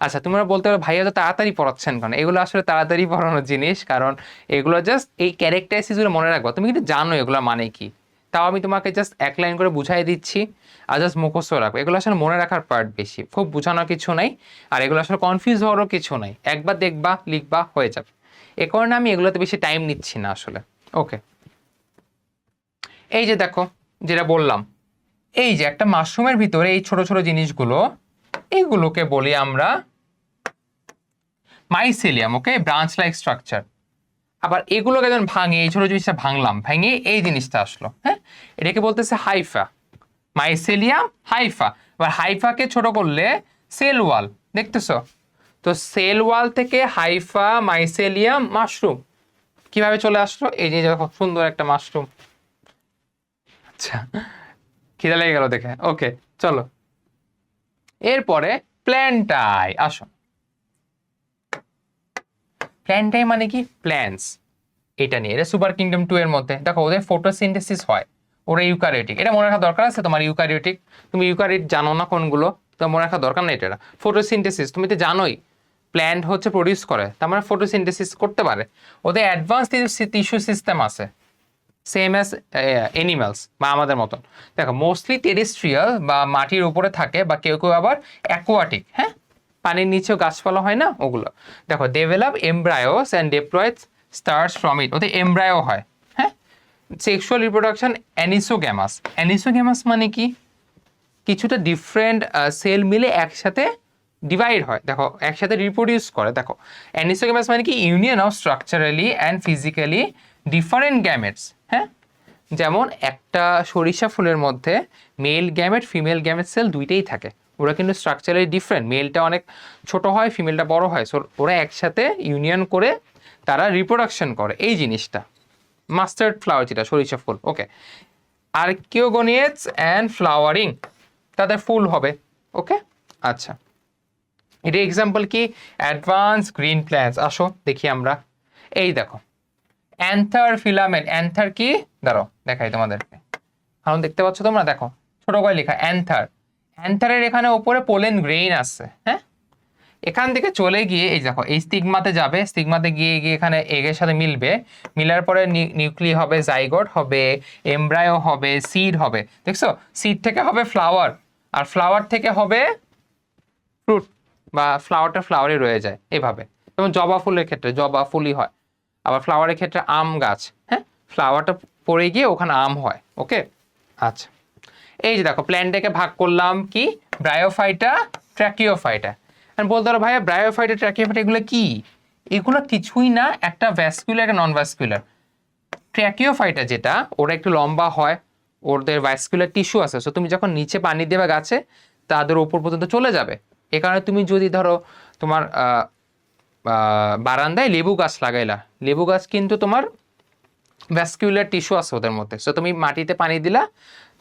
Speaker 1: আচ্ছা তোমরা বলতে পারো ভাইয়া তো তাড়াতাড়ি পড়াচ্ছেন কেন, এগুলো আসলে তাড়াতাড়ি পড়ানোর জিনিস, কারণ এগুলো জাস্ট এই ক্যারেক্টারিস্টিক্সগুলো মনে রাখবো, তুমি কিন্তু জানো এগুলো মানে কি, তাও আমি তোমাকে জাস্ট এক লাইন করে বুঝাই দিচ্ছি আর জাস্ট মুখস্থ রাখবো। এগুলো আসলে মনে রাখার পার্ট বেশি, খুব বোঝানোর কিছু নাই, আর এগুলো আসলে কনফিউজ হওয়ারও কিছু নাই, একবার দেখবা লিখবা হয়ে যাবে, এ কারণে আমি এগুলোতে বেশি টাইম নিচ্ছি না আসলে। ওকে, এই যে দেখো যেটা বললাম, এই যে একটা মাশরুমের ভিতরে এই ছোট ছোট জিনিসগুলো, এইগুলোকে বলি আমরা মাইসেলিয়াম। ওকে, ব্রাঞ্চ লাইক স্ট্রাকচার। আবার এগুলোকে যখন ভাঙে, এই ছোট জিনিসটা ভাঙলাম, ভেঙে এই জিনিসটা আসলো, হ্যাঁ, এটাকে বলতেছে হাইফা, মাইসেলিয়াম হাইফা। এবার হাইফাকে ছোট করলে সেল ওয়াল, দেখতেছো তো, সেল ওয়াল থেকে হাইফা, মাইসেলিয়াম, মাশরুম কিভাবে চলে আসলো, এই যে দেখো সুন্দর একটা মাশরুম। আচ্ছা খিদে লেগে গেল দেখে। ওকে চলো এরপরে প্ল্যান্টাই, আসো। প্ল্যান্টাই মানে কি প্ল্যান্টস, এটা নিয়ে, এটা সুপার কিংডম 2 এর মধ্যে দেখো ওদের ফটোসিনথেসিস হয়, ওরা ইউক্যারিওটিক, এটা মনে রাখা দরকার আছে তোমার, ইউক্যারিওটিক তুমি ইউক্যারিওট জানো না কোনগুলো, তো মনে রাখা দরকার নেই এটা। ফটোসিনথেসিস তুমি তো জানোই প্ল্যান্ট হচ্ছে প্রডিউস করে, তার মানে ফটোসিনথেসিস করতে পারে, ওদের অ্যাডভান্স টিস্যু সিস্টেম আছে সেম অ্যাজ অ্যানিমালস বা আমাদের মতন। দেখো মোস্টলি টেরেস্ট্রিয়াল বা মাটির উপরে থাকে, বা কেউ কেউ আবার অ্যাকোয়াটিক, হ্যাঁ, পানির নিচেও গাছপালা হয় না ওগুলো। দেখো develop embryos and diploid stars from it, ওদের এমব্রায়ো হয়, হ্যাঁ। সেক্সুয়াল রিপ্রোডাকশন অ্যানিসোগ্যামাস, অ্যানিসোগ্যামাস মানে কি কিছুটা ডিফারেন্ট সেল মিলে একসাথে ডিভাইড হয়, দেখো একসাথে রিপ্রোডিউস করে। দেখো অ্যানিসোগ্যামাস মানে কি union of structurally and physically different gametes, হ্যাঁ, যেমন একটা সরিষা ফুলের মধ্যে male gamete female gamete cell দুইটাই থাকে, ওরা কিন্তু স্ট্রাকচারালি ডিফারেন্ট, মেলটা অনেক ছোট হয় ফিমেলটা বড় হয়, সো ওরা একসাথে ইউনিয়ন করে তারা রিপ্রোডাকশন করে, এই জিনিসটা। মাস্টার্ড ফ্লাওয়ার যেটা সরিষা ফুল। ওকে, আর্কিওগোনিয়েটস অ্যান্ড ফ্লাওয়ারিং, তাদের ফুল হবে। ওকে আচ্ছা, এটা এক্সাম্পল কি অ্যাডভান্স গ্রিন প্ল্যান্টস। আসো দেখি আমরা, এই দেখো অ্যান্থার ফিলামেন্ট, অ্যান্থার কি দাঁড়াও দেখাই তোমাদেরকে, কারণ দেখতে পাচ্ছ তোমরা, দেখো ছোট করে লেখা অ্যান্থার। অ্যান্থারের এখানে ওপরে পোলেন গ্রেইন আছে, হ্যাঁ। এখান থেকে চলে গিয়ে এই দেখো এই স্টিগমাতে যাবে, স্টিগমাতে গিয়ে গিয়ে এখানে এগের সাথে মিলবে, মিলার পরে নিউক্লি হবে, জাইগোট হবে, এমব্রায়ো হবে, সিড হবে, দেখছো? সিড থেকে হবে ফ্লাওয়ার, আর ফ্লাওয়ার থেকে হবে ফ্রুট, বা ফ্লাওয়ারটা ফ্লাওয়ারই রয়ে যায় এভাবে। যেমন জবা ফুলের ক্ষেত্রে জবা ফুলই হয়, আবার ফ্লাওয়ারের ক্ষেত্রে আম গাছ, হ্যাঁ, ফ্লাওয়ারটা পড়ে গিয়ে ওখানে আম হয়। ওকে, আচ্ছা, এই যে দেখো প্ল্যান্টটাকে ভাগ করলাম কি, ব্রায়োফাইটা, ট্র্যাকিওফাইটা। বলতে পারো ভাইয়া ব্রায়োফাইটা, ট্র্যাকিওফাইটা এগুলো কি? এগুলো কিছুই না, একটা ভ্যাসকুলার, একটা নন ভ্যাসকুলার। ট্র্যাকিওফাইটা যেটা, ওরা একটু লম্বা হয়, ওদের ভ্যাসকুলার টিস্যু আছে, সো তুমি যখন নিচে পানি দেবে গাছে, তাদের উপর পর্যন্ত চলে যাবে। এ কারণে তুমি যদি ধরো তোমার বারান্দায় লেবু গাছ লাগাইলা, লেবু গাছ কিন্তু তোমার ভ্যাসকুলার টিস্যু আছে ওদের মধ্যে, সো তুমি মাটিতে পানি দিলা,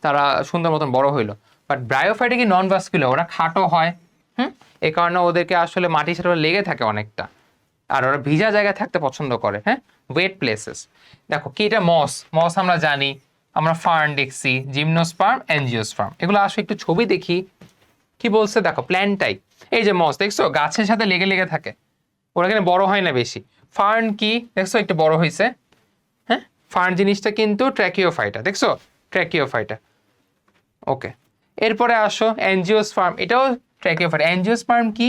Speaker 1: তারা সুন্দর মতন বড় হইলো। বাট ব্রায়োফাইটে কি নন ভ্যাসকুলার, ওরা খাটো হয়, এই কারণে ওদেরকে আসলে মাটির সাথে ওরা লেগে থাকে অনেকটা, আর ওরা ভিজা জায়গায় থাকতে পছন্দ করে, হ্যাঁ, ওয়েট প্লেসেস। দেখো কি এটা মস, মস আমরা জানি, আমরা ফার্ন দেখছি, জিমনোস্পার্ম, অ্যাঞ্জিওস্পার্ম, এগুলো আসলে একটু ছবি দেখি কি বলছে। দেখো প্ল্যান্টাই, এই যে মস দেখছো গাছের সাথে লেগে লেগে থাকে, ওরা এখানে বড় হয় না বেশি। ফার্ন কি দেখছো একটু বড় হয়েছে, হ্যাঁ, ফার্ন জিনিসটা কিন্তু ট্র্যাকিওফাইটা, দেখছো ট্র্যাকিওফাইটা। ওকে, এরপরে আসো অ্যাঞ্জিওস্পার্ম, এটাও ট্র্যাকিওফাইটা। অ্যাঞ্জিওস্পার্ম কি,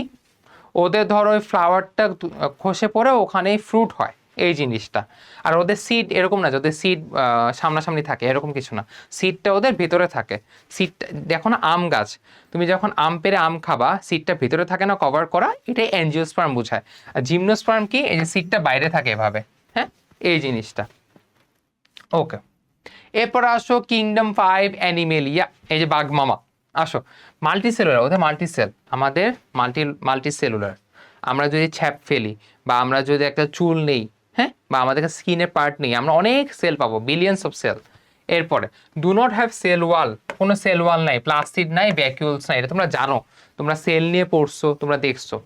Speaker 1: ওদের ধরো ওই ফ্লাওয়ারটা খসে পড়ে ওখানেই ফ্রুট হয়, এই জিনিসটা। আর ওদের সিড এরকম না, ওদের সিড সামনাসামনি থাকে এরকম কিছু না, সিডটা ওদের ভিতরে থাকে। সিডটা দেখো না, আম গাছ, তুমি যখন আম পেড়ে আম খাবা, সিডটা ভিতরে থাকে না কভার করা, এটাই অ্যাঞ্জিওস্পার্ম বোঝায়। আর জিমনোস্পার্ম কি, এই যে সিডটা বাইরে থাকে এভাবে, হ্যাঁ, এই জিনিসটা। ওকে, এরপর আসো কিংডম 5 অ্যানিমেলিয়া, এই যে বাঘ মামা। আসো মাল্টিসেলুলার, ওদের মাল্টিসেল, আমাদের মাল্টিসেলুলার। আমরা যদি ছ্যাপ ফেলি, বা আমরা যদি একটা চুল নেই, হ্যাঁ, বা আমাদের স্কিনের পার্ট নেই, আমরা অনেক সেল পাবো, বিলিয়ন্স অফ সেল। এরপরে do not have cell wall, কোনো সেল ওয়াল নাই, প্লাস্টিড নাই, ভ্যাকিউলস নাই, এটা তোমরা জানো, তোমরা সেল নিয়ে পড়ছো, তোমরা দেখছো,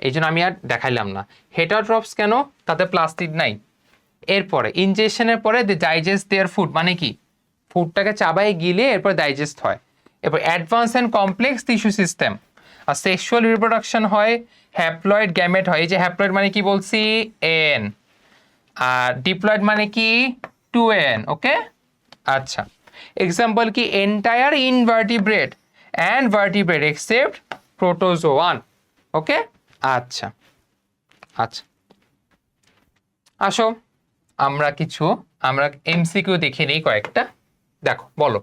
Speaker 1: এই জন্য আমি আর দেখাইলাম না। হেটারট্রপস কেন, তাতে প্লাস্টিড নাই। এরপরে ইনজেকশনের পরে দে ডাইজেস্ট দেয়ার ফুড, মানে কি ফুডটাকে চাবাই গিলে এরপর ডাইজেস্ট হয়। এরপর advance and complex tissue system, আর সেক্সুয়াল রিপ্রোডাকশন হয়, হ্যাপ্লয়েড গ্যামেট হয়। এই যে হ্যাপ্লয়েড মানে কি বলছি, এন, আর ডিপ্লয়েড মানে কি 2n। ওকে, আচ্ছা, এক্সাম্পল কি, entire invertebrate and vertebrate except protozoan. Okay, আচ্ছা আচ্ছা, আসো আমরা এমসিকিউ দেখে নিই কয়েকটা। দেখো বলো,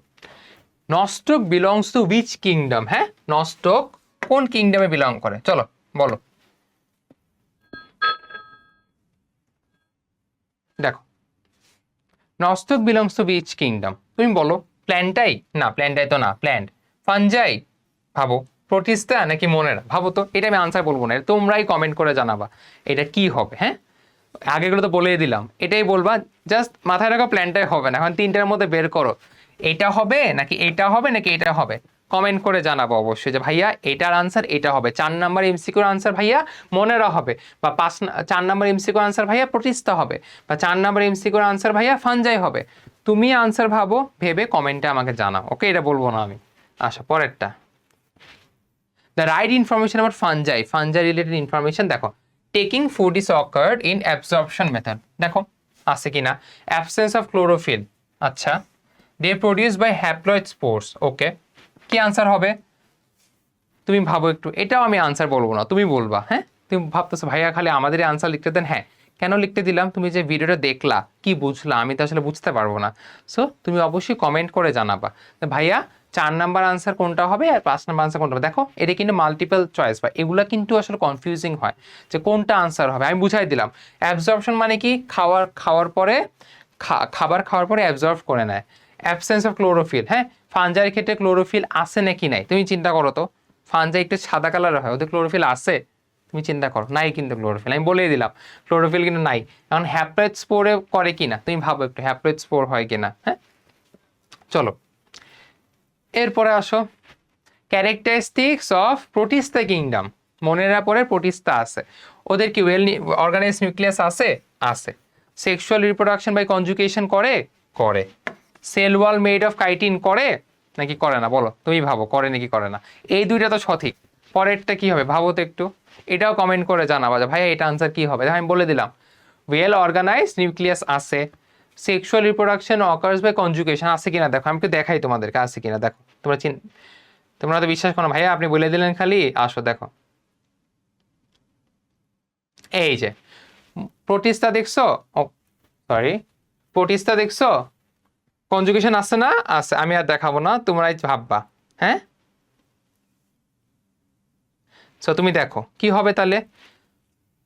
Speaker 1: নস্টক বিলংস টু উইচ কিংডম, হ্যাঁ, নস্টক কোন কিংডমে বিলং করে, চলো বলো। দেখো নস্টক বিলংস টু উইচ কিংডম, তুমি বলো। প্ল্যান্টাই না, প্ল্যান্টাই তো না, প্ল্যান্ট। ফানজাই ভাবো, প্রোটিস্টা নাকি মোনেরা, ভাবো তো। এটা আমি আনসার বলবো না, তোমরাই কমেন্ট করে জানাবা এটা কি হবে, হ্যাঁ। আগেগুলো তো বলেই দিলাম, এটাই বলবা, জাস্ট মাথায় রাখো প্ল্যানটাই হবে না। এখন তিনটার মধ্যে বের করো, এটা হবে নাকি এটা হবে নাকি এটা হবে, কমেন্ট করে জানাবো অবশ্যই যে ভাইয়া এটার আনসার এটা হবে। 4 নাম্বার এমসিকিউর আনসার ভাইয়া মনেরা হবে, বা 4 নাম্বার এমসিকিউর আনসার ভাইয়া প্রতিষ্ঠা হবে, বা 4 নাম্বার এমসিকিউর আনসার ভাইয়া ফানজাই হবে। তুমি আনসার ভাবো, ভেবে কমেন্টে আমাকে জানাও। ওকে, এটা বলবো না আমি। আচ্ছা, পরেরটা, the right information about fungi, fungi related information. দেখো taking food is occurred in absorption method, দেখো আছে কিনা, অ্যাবসেন্স অফ ক্লোরোফিল, আচ্ছা, they produce by haploid spores. Okay, কি আনসার হবে তুমি ভাবো একটু, এটাও আমি আনসার বলবো না, তুমি বলবা, হ্যাঁ। তুমি ভাবতেছো ভাইয়া খালি আমাদের আনসার লিখতে দেন, হ্যাঁ, কেন লিখতে দিলাম, তুমি যে ভিডিওটা দেখলা কি বুঝলা, আমি তো আসলে বুঝতে পারবো না। সো তুমি অবশ্যই কমেন্ট করে জানাবা ভাইয়া 4 নাম্বার আনসার কোনটা হবে আর 5 নাম্বার আনসার কোনটা হবে। দেখো এটা কিন্তু মাল্টিপল চয়েস, বা এগুলা কিন্তু আসলে কনফিউজিং হয় যে কোনটা আনসার হবে। আমি বুঝাই দিলাম, অ্যাবজর্পশন মানে কি, খাওয়ার পরে খাবার খাওয়ার পরে অ্যাবজর্ভ করে নেয়। অ্যাবসেন্স অফ ক্লোরোফিল, হ্যাঁ, ফানজাইয়ের ক্ষেত্রে ক্লোরোফিল আছে নাকি নাই, তুমি চিন্তা করো তো। ফানজাই একটু সাদা কালার হয়, ওদের ক্লোরোফিল আছে, তুমি চিন্তা করো, নাই কিন্তু ক্লোরোফিল, আমি বলেই দিলাম ক্লোরোফিল কিন্তু নাই। এখন হ্যাপ্লয়েড স্পোরে করে কিনা তুমি ভাবো একটু, হ্যাপ্লয়েড স্পোর হয় কিনা, হ্যাঁ। চলো এরপরে আসো, ক্যারেক্টারিস্টিক্স অফ প্রোটিস্টা কিংডম, মনেরা পরে প্রোটিস্টা আছে, ওদের কি ওয়েল অর্গানাইজ নিউক্লিয়াস আছে, আছে। সেক্সুয়াল রিপ্রোডাকশন বাই কনজুগেশন করে, করে। Sell wall made of chitin করে নাকি করে না, বলো তুমি ভাবো করে নাকি করে না। এই দুইটা তো সঠিক, পরেরটা কি হবে ভাবো তো একটু, এটাও কমেন্ট করে জানাবা যে ভাইয়া এটা আনসার কি হবে। আমি বলে দিলাম ওয়েল অর্গানাইজ নিউক্লিয়াস আছে, sexual reproduction occurs by conjugation আছে কিনা দেখো, আমি একটু দেখাই তোমাদেরকে আছে কিনা দেখো। তোমরা তো বিশ্বাস করো ভাইয়া, আপনি বলে দিলেন খালি, আসো দেখো। এই যে প্রোটিস্টা দেখছো, সরি প্রোটিস্টা দেখছো, কনজুগেশন আছে না, আছে, আমি আর দেখাবো না, তোমরাই ভাববা। হ্যাঁ, সো তুমি দেখো কি হবে তাহলে,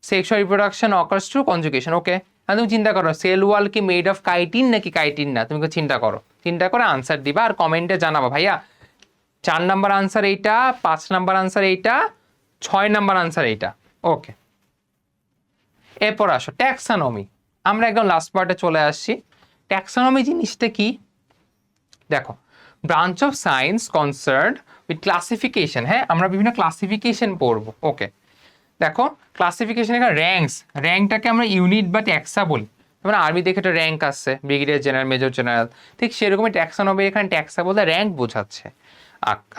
Speaker 1: sexual reproduction occurs through conjugation. Okay, আর তুমি চিন্তা করো সেল ওয়াল কি মেড অফ কাইটিন নাকি কাইটিন না, তুমি চিন্তা করো, চিন্তা করে আনসার দিবা আর কমেন্টে জানাবা ভাইয়া 4 নাম্বার আনসার এইটা, 5 নাম্বার আনসার এইটা, 6 নাম্বার আনসার এইটা। ওকে, এরপর আসো ট্যাক্সানমি, আমরা একদম লাস্ট পার্টে চলে আসছি। ট্যাক্সানমি জিনিসটা কি দেখো, branch of science concern with classification. হ্যাঁ, আমরা বিভিন্ন ক্লাসিফিকেশন পড়বো। ওকে, দেখো ক্লাসিফিকেশন এখানে র্যাঙ্কটাকে আমরা ইউনিট বা ট্যাক্সা বলি, মানে আর্মি দেখে একটা র্যাঙ্ক আসছে ব্রিগেডিয়ার জেনারেল, মেজর জেনারেল, ঠিক সেরকমই ট্যাক্সানমি এখানে ট্যাক্সা বলতে র্যাঙ্ক বোঝাচ্ছে।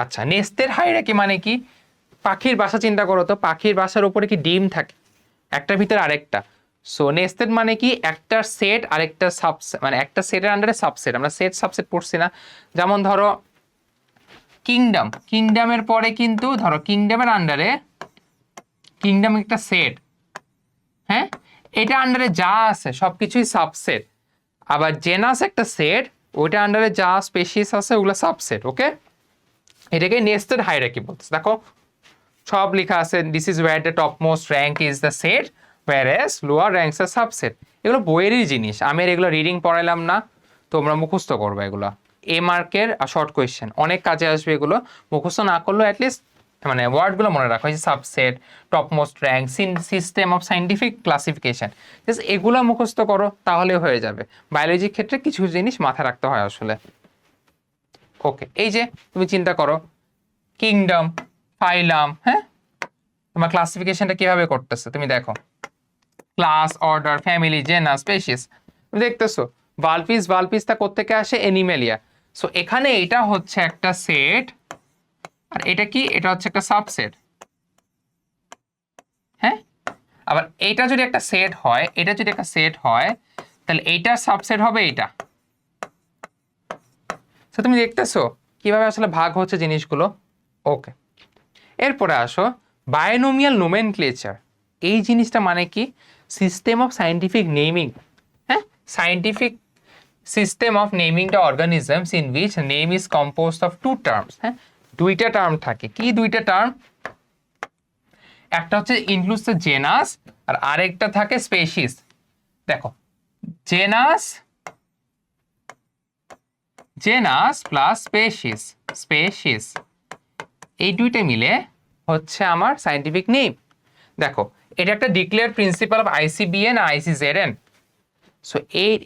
Speaker 1: আচ্ছা, নেস্টেড হাইরার্কি মানে কি, পাখির বাসা চিন্তা করো তো, পাখির বাসার উপরে কি ডিম থাকে, একটার ভিতরে আরেকটা। সো নেস্টেড মানে কি একটার সেট আরেকটা সাবসেট, মানে একটা সেটের আন্ডারে সাবসেট, আমরা সেট সাবসেট পড়ছি না। যেমন ধরো কিংডমের পরে কিন্তু ধরো কিংডমের আন্ডারে, কিংডম একটা সেট, হ্যাঁ, এটা আন্ডারে যা আছে সবকিছুই সাবসেট। আবার জেনাস একটা সেট, ওইটা আন্ডারে যা স্পেসিস আছে ওগুলো সাবসেট। ওকে, এটাকে নেস্টেড হাইরার্কি বলতেছে। দেখো সব লেখা আছে, this is where the top most rank is the set whereas lower ranks are subset. এগুলো বইয়েরই জিনিস, আমি আর এগুলো রিডিং পড়াইলাম না, তোমরা মুখস্থ করবে এগুলো, এ মার্কের আর শর্ট কোয়েশ্চেন অনেক কাজে আসবে এগুলো, মুখস্থ না করলেও অ্যাটলিস্ট মানে ওয়ার্ডগুলো মনে রাখা হয়েছে, subset, top most rank, system of scientific classification, just এগুলো মুখস্থ করো তাহলে হয়ে যাবে। বায়োলজির ক্ষেত্রে কিছু জিনিস মাথায় রাখতে হয় আসলে। ওকে, এই যে তুমি চিন্তা করো কিংডম, ফাইলাম, হ্যাঁ, তোমার ক্লাসিফিকেশনটা কিভাবে করতেছে তুমি দেখো, class, order, family, genus, species, তুমি দেখতেছো ভালপিসটা কোত্থেকে আসে, এনিমেলিয়া। সো এখানে এটা হচ্ছে একটা সেট আর এটা কি, এটা হচ্ছে একটা সাবসেট। হ্যাঁ, আবার এটা যদি একটা সেট হয়, এটা যদি একটা সেট হয় তাহলে এইটার সাবসেট হবে এইটা। তো তুমি দেখতেছো কিভাবে আসলে ভাগ হচ্ছে জিনিসগুলো। ওকে, এরপরে আসো বায়োনোমিয়াল নোমেনক্লেচার। এই জিনিসটা মানে কি, সিস্টেম অফ সায়েন্টিফিক নেমিং। হ্যাঁ, scientific system of naming the organisms in which name is composed of two terms. হ্যাঁ, দুইটা টার্ম থাকে, কি দুইটা টার্ম, একটা হচ্ছে ইনক্লুডস দ্য জেনাস আর আরেকটা থাকে স্পেসিস। দেখো জেনাস প্লাস স্পেসিস এই দুইটা মিলে হচ্ছে আমার সায়েন্টিফিক নেম। দেখো এটা একটা ডিক্লেয়ার্ড প্রিন্সিপাল অফ আইসিবিএন আর আইসিজেডএন। সো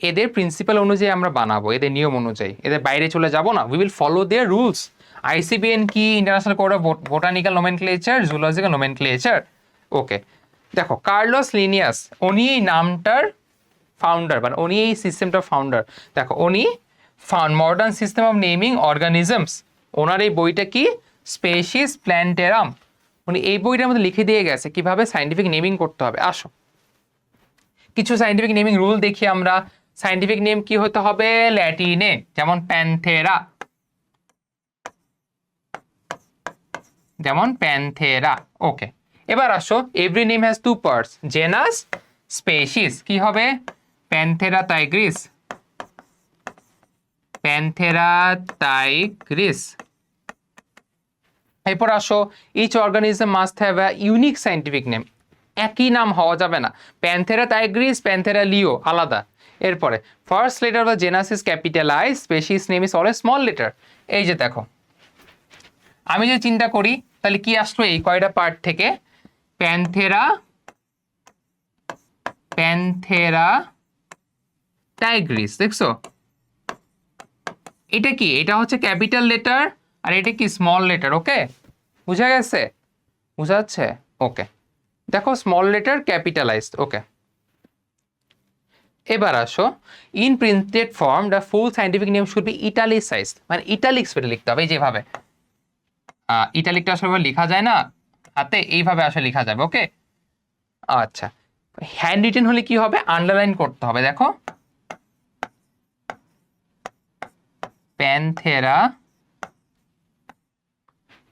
Speaker 1: এদের প্রিন্সিপাল অনুযায়ী আমরা বানাবো, এদের নিয়ম অনুযায়ী, এদের বাইরে চলে যাব না, we will follow their rules. ICBN কি, international code of botanical nomenclature, zoological nomenclature. Okay, দেখো কার্লোস লিনিয়াস, উনি এই নামটার ফাউন্ডার, মানে উনি এই সিস্টেমটার ফাউন্ডার। দেখো উনি modern system of naming organisms, ওনার এই বইটা কি, স্পেসিস প্ল্যান্টেরাম, উনি এই বইটার মধ্যে লিখে দিয়ে গেছে কিভাবে সায়েন্টিফিক নেমিং করতে হবে। আসো কিছু সায়েন্টিফিক নেমিং রুল দেখি আমরা। সায়েন্টিফিক নেম কি হতে হবে, ল্যাটিনে, যেমন প্যান্থেরা, ওকে। এবার আসো every name has two parts, genus, species, কি হবে, প্যান্থেরা টাইগ্রিস। এরপর আসো each organism must have a unique scientific name, একই নাম হওয়া যাবে না, প্যান্থেরা টাইগ্রিস, প্যান্থেরা লিও আলাদা। এরপরে first letter of the genus is capitalise, species name is always small letter. এই যে দেখো আমি যে চিন্তা করি তাহলে কি আসলো এই কয়টা পার্ট থেকে, প্যান্থেরা টাইগ্রিস, দেখছো এটা কি, এটা হচ্ছে ক্যাপিটাল লেটার আর এটা কি স্মল লেটার। ওকে, বুঝা গেছে, বুঝা যাচ্ছে। ওকে, দেখো স্মল লেটার ক্যাপিটালাইজড। ওকে, এবার আসো, in printed form the full scientific name should be italicise, মানে ইটালিক স্পেলে লিখতে হবে, এই যেভাবে ইটালিকটা আসলে লেখা যায় না হাতে, এইভাবে আসলে লেখা যাবে। ওকে, আচ্ছা। হ্যান্ড রিটেন হলে কি হবে, আন্ডারলাইন করতে হবে। দেখো, প্যান্থেরা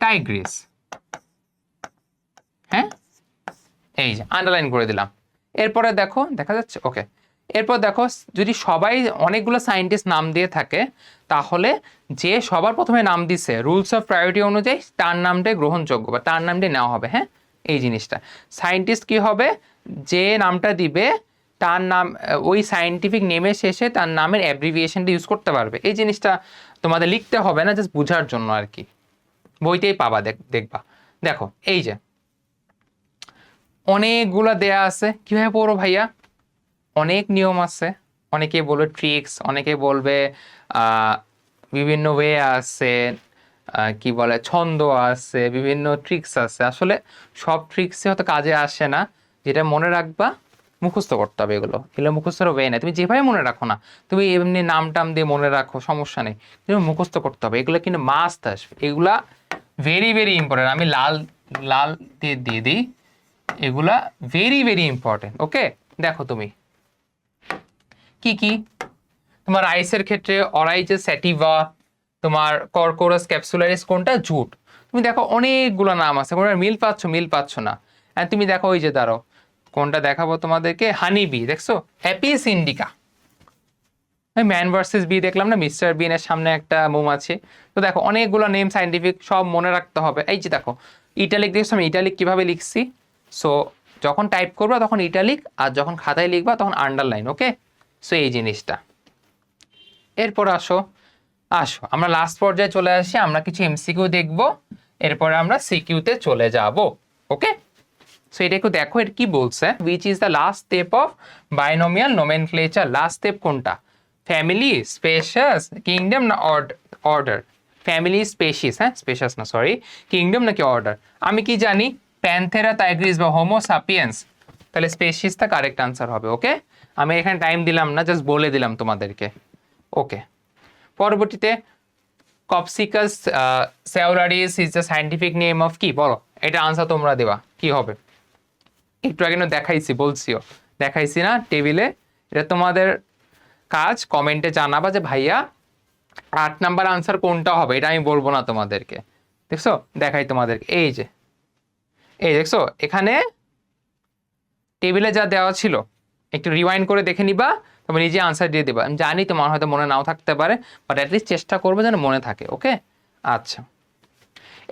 Speaker 1: টাইগ্রিস, হ্যাঁ, এই যে আন্ডারলাইন করে দিলাম। এরপরে দেখো, দেখা যাচ্ছে? ওকে, এরপর দেখো, যদি সবাই অনেকগুলো সায়েন্টিস্ট নাম দিয়ে থাকে, তাহলে যে সবার প্রথমে নাম দিছে রুলস অফ প্রায়োরিটি অনুযায়ী তার নামটাই গ্রহণযোগ্য বা তার নামটাই নেওয়া হবে। হ্যাঁ, এই জিনিসটা, সায়েন্টিস্ট কি হবে, যে নামটা দিবে তার নাম, ওই সায়েন্টিফিক নেমের শেষে তার নামের অ্যাব্রিভিয়েশনটা ইউজ করতে পারবে। এই জিনিসটা তোমাদের লিখতে হবে না, জাস্ট বোঝার জন্য আর কি, বইতেই পাবা, দেখবা। দেখো এই যে অনেকগুলো দেয়া আছে, কিভাবে পড়ো ভাইয়া, অনেক নিয়ম আছে। অনেকে বলবে ট্রিক্স, অনেকে বলবে বিভিন্ন ওয়ে আছে, কি বলে ছন্দ আছে, বিভিন্ন ট্রিক্স আছে। আসলে সব ট্রিক্সই হয়তো কাজে আসে না। যেটা মনে রাখবা, মুখস্থ করতে হবে। এগুলো মুখস্থর ওয়ে না, তুমি যেভাবে মনে রাখো না, তুমি এমনি নাম টাম দিয়ে মনে রাখো, সমস্যা নেই, কিন্তু মুখস্থ করতে হবে। এগুলো কিন্তু মাস্ট আসবে, এগুলা ভেরি ভেরি ইম্পর্টেন্ট। আমি লাল লাল দিয়ে দিই, এগুলা ভেরি ভেরি ইম্পর্টেন্ট। ওকে, দেখো তুমি কি কি, তোমার আইসের ক্ষেত্রে অরাইজেস স্যাটিভা, তোমার কর্কোরাস ক্যাপসুলারিস কোনটা, জুট। তুমি দেখো অনেকগুলো নাম আছে, কোনটা মিল পাচ্ছ না। আর তুমি দেখো ওই যে দাঁড়ো, কোনটা দেখাবো তোমাদেরকে, হানি বি, দেখছো, Apis indica. Man versus bee দেখলাম না, মিস্টার বিনের সামনে একটা মৌমাছি। তো দেখো অনেকগুলো নেম সাইন্টিফিক, সব মনে রাখতে হবে। এই যে দেখো ইটালিক, দেখছো আমি ইটালিক কিভাবে লিখছি। সো যখন টাইপ করবা তখন ইটালিক, আর যখন খাতায় লিখবা তখন আন্ডারলাইন। ওকে, সো এই জিনিসটা। এরপর আসো আসো আমরা লাস্ট পর্যায়ে চলে আসি, আমরা কিছু এমসিকিউ দেখবো, এরপরে আমরা সিকিউতে চলে যাব। ওকে, সো এটা একটু দেখো, এটা কি বলছে, which is the last step of binomial nomenclature. Last step কোনটা, ফ্যামিলি, স্পেশাস, কিংডম না অর্ডার। ফ্যামিলি, স্পেশিস, হ্যাঁ স্পেশাস না, সরি, কিংডম নাকি অর্ডার। আমি কি জানি, প্যান্থেরা টাইগ্রিস বা হোমো সাপিয়েন্স, তাহলে স্পেশিসটা কারেক্ট আনসার হবে। ওকে, আমি এখানে টাইম দিলাম না, জাস্ট বলে দিলাম তোমাদেরকে। ওকে, পরবর্তীতে Copsychus saularis is the scientific name of, কি বলো, এটা আনসার তোমরা দেবা, কি হবে। একটু আগে দেখাইছি, বলছিও দেখাইছি না টেবিলে। এটা তোমাদের কাজ, কমেন্টে জানাবা যে ভাইয়া 8 নাম্বার আনসার কোনটা হবে, এটা আমি বলবো না তোমাদেরকে। দেখছো, দেখাই তোমাদেরকে, এই যে এই দেখছো এখানে টেবিলে যা দেওয়া ছিল, একটু রিওয়াইন্ড করে দেখে নিবা, তবে নিজে আনসার দিয়ে দেবা। আমি জানি তোমার হয়তো মনে নাও থাকতে পারে, বাট অ্যাটলিস্ট চেষ্টা করবে যেন মনে থাকে। ওকে, আচ্ছা।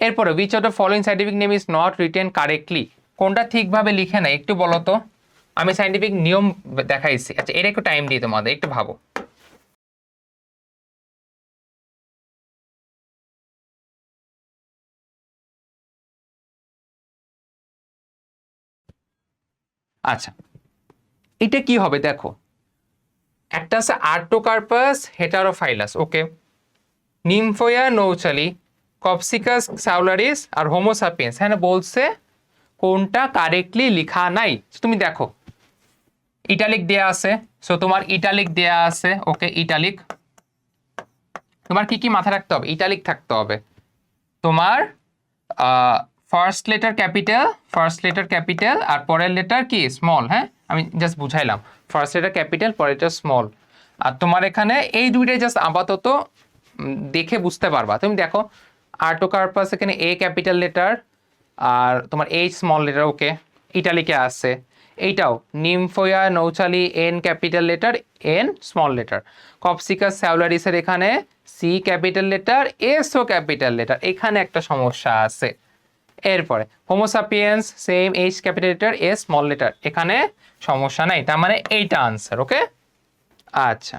Speaker 1: এরপরে which of the following scientific name is not written correctly, কোনটা ঠিকভাবে লিখে না, একটু বলো তো। আমি সাইন্টিফিক নিয়ম দেখাইছি, আচ্ছা এটা একটু টাইম দিই তোমাদের, একটু ভাবো। আচ্ছা, এটা কি হবে দেখো, একটা আছে আর্টোকার্পাস হেটারোফাইলাস, ওকে, নিমফোয়া নৌচালি, কপসিকাস সাউলারিস আর হোমোসাপিয়েন্স। হ্যাঁ বলছে কোনটা কারেক্টলি লেখা নাই, তুমি দেখো ইটালিক দেয়া আছে, সো তোমার ইটালিক দেয়া আছে। ওকে, ইটালিক, তোমার কি কি মাথায় রাখতে হবে, ইটালিক থাকতে হবে। তোমার ফার্স্ট লেটার ক্যাপিটাল, আর পরের লেটার কি স্মল। হ্যাঁ, আমি জাস্ট বুঝাইলাম, ফার্স্ট লেটার ক্যাপিটাল, পরের লেটার স্মল। আর তোমার এখানে এই দুইটাই জাস্ট আপাতত দেখে বুঝতে পারবা। তুমি দেখো আর্টোকার্পাস, এখানে এ ক্যাপিটাল লেটার আর তোমার এইচ স্মল লেটার। ওকে, ইটালিকে আছে। এইটাও Nymphaea nouchali, N capital letter, N small letter. Copsychus স্যাউলারিসের এখানে সি ক্যাপিটাল লেটার, এস ও ক্যাপিটাল লেটার, এখানে একটা সমস্যা আছে। এরপরে homo sapiens, same H capital letter, S small letter, এখানে সমস্যা নাই, তার মানে এইটা আনসার। ওকে, আচ্ছা।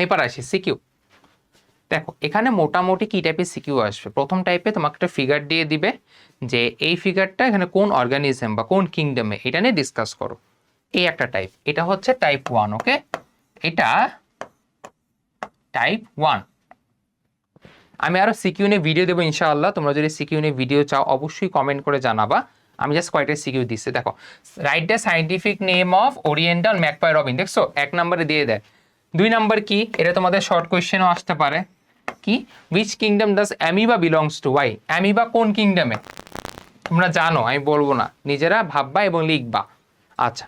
Speaker 1: এবার আসি সিকিউ। দেখো এখানে মোটামুটি কি টাইপের সিকিউ আসবে, প্রথম টাইপে তোমাকে একটা ফিগার দিয়ে দিবে যে এই ফিগারটা এখানে কোন অর্গানিজম বা কোন কিংডমে, এটা নিয়ে ডিসকাস করো। এই একটা টাইপ, এটা হচ্ছে টাইপ 1। ওকে, এটা টাইপ 1। আমি আরো সিকিউ নিয়ে ভিডিও দেবো ইনশাআল্লাহ, তোমরা যদি সিকিউ নিয়ে ভিডিও চাও অবশ্যই কমেন্ট করে জানাবা, আমি জাস্ট কয়েকটা সিকিউ দিচ্ছি। দেখো, write the scientific name of oriental magpie Robin, দেখছো 1 নম্বরে দিয়ে দেয়। 2 নম্বর কি, এটা তোমাদের শর্ট কোয়েশ্চেনও আসতে পারে, কি which kingdom does amoeba belongs to, why amoeba কোন কিংডমে, তোমরা জানো আমি বলবো না, নিজেরা ভাববা এবং লিখবা। আচ্ছা,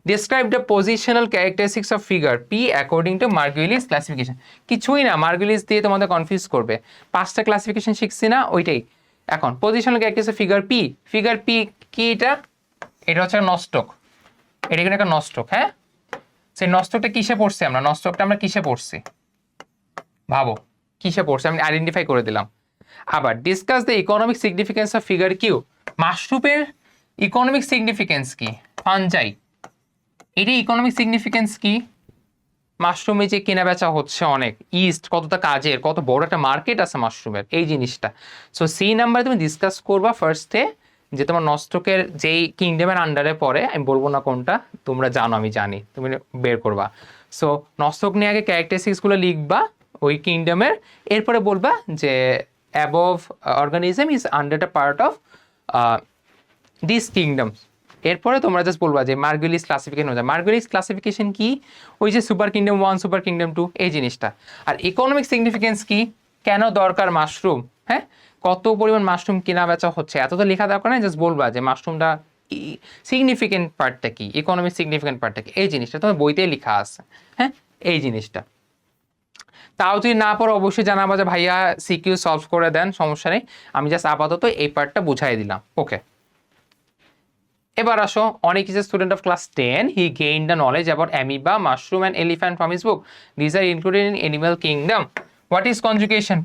Speaker 1: describe the positional characteristics of figure P according to Margulis classification. কিছুই না, মার্গুলিস দিয়ে তোমাদের কনফিউজ করবে, 5টা ক্লাসিফিকেশন শিখছি না ওইটাই। এখন positional characteristics figure P, figure P কি, এটা হচ্ছে নস্টক, এটা কিন্তু একটা নস্টক। হ্যাঁ, সেই নস্টকটা কিসে পড়ছি আমরা, নস্টকটা আমরা কিসে পড়ছি ভাবো, কিসে পড়ছি আমি আইডেন্টিফাই করে দিলাম। আবার discuss the economic significance of figure Q, মাশরুমের ইকোনমিক সিগনিফিকেন্স কি, ফানজাই, এটি ইকোনমিক সিগনিফিকেন্স কি, মাশরুমে যে কেনা বেচা হচ্ছে অনেক, ইস্ট কতটা কাজের, কত বড় একটা মার্কেট আছে মাশরুমের, এই জিনিসটা। সো সি নাম্বারে তুমি ডিসকাস করবা ফার্স্টে যে তোমার নস্টকের যেই কিংডমের আন্ডারে পড়ে, আমি বলবো না কোনটা, তোমরা জানো আমি জানি, তুমি বের করবা। সো নস্টক নিয়ে আগে ক্যারেক্টারিস্টিক্সগুলো লিখবা ওই কিংডমের, এরপরে বলবা যে above organism is under the part of this kingdoms. এরপরে তোমরা জাস্ট বলবা যে মার্গুলিস ক্লাসিফিকেশন হয়ে যায়। মার্গুলিস ক্লাসিফিকেশন কি, ওই যে সুপার কিংডম 1 সুপার কিংডম 2 এই জিনিসটা। আর ইকোনমিক সিগনিফিকেন্স কি, কেন দরকার মাশরুম, হ্যাঁ কত পরিমাণ মাশরুম কেনা বেচা হচ্ছে, এত তো লেখা দরকার নাই, জাস্ট বলবা যে মাশরুমটা সিগনিফিকেন্ট পার্টটা কি, ইকোনমিক সিগনিফিকেন্ট পার্টটা কি, এই জিনিসটা তোমার বইতেই লেখা আছে। হ্যাঁ, এই জিনিসটা তাও যদি না পড়ো অবশ্যই জানাবো যে ভাইয়া সিকিউ সলভ করে দেন, সমস্যা নেই, আমি জাস্ট আপাতত এই পার্টটা বুঝাই দিলাম। ওকে, এবার আসো, Anek is a student of class 10, he gain the knowledge about amoeba, mushroom and elephant from his book, these are included in animal kingdom. What is conjugation,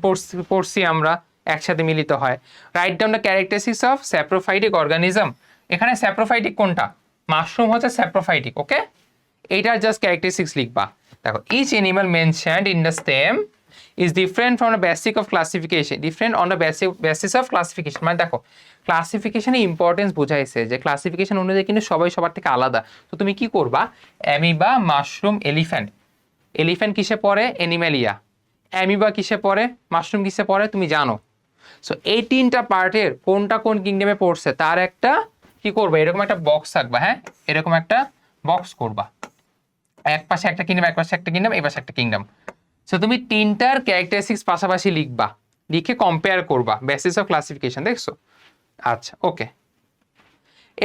Speaker 1: পড়ছি আমরা, একসাথে মিলিত হয়। Write down the characteristics of saprophytic organism, এখানে স্যাপ্রোফাইটিক কোনটা, মাশরুম হচ্ছে স্যাপ্রোফাইটিক। ওকে, এইটার জাস্ট ক্যারেক্টারিস্টিক্স লিখবা। দেখো, each animal mentioned in the stem is different from the basic of classification, different on the basis of classification, মানে দেখো ক্লাসিফিকেশনের ইম্পর্টেন্স বুঝাইছে যে ক্লাসিফিকেশন অনুযায়ী কিন্তু সবাই সবার থেকে আলাদা। তো তুমি কি করবা, অ্যামিবা, মাশরুম, এলিফ্যান্ট, এলিফ্যান্ট কিসে পড়ে, অ্যানিম্যালিয়া, অ্যামিবা কিসে পড়ে, মাশরুম কিসে পড়ে তুমি জানো। সো এই 3টা পার্টের কোনটা কোন কিংডমে পড়ছে তার একটা কি করবা, এরকম একটা বক্স থাকবা। হ্যাঁ, এরকম একটা বক্স করবা, এক পাশে একটা কিংডম, এক পাশে একটা কিংডম, এই পাশে একটা কিংডম। সো তুমি 3টার ক্যারেক্টারিস্টিক্স পাশাপাশি লিখবা, লিখে কম্পেয়ার করবা বেসিস অফ ক্লাসিফিকেশন, দেখছো। আচ্ছা, ওকে,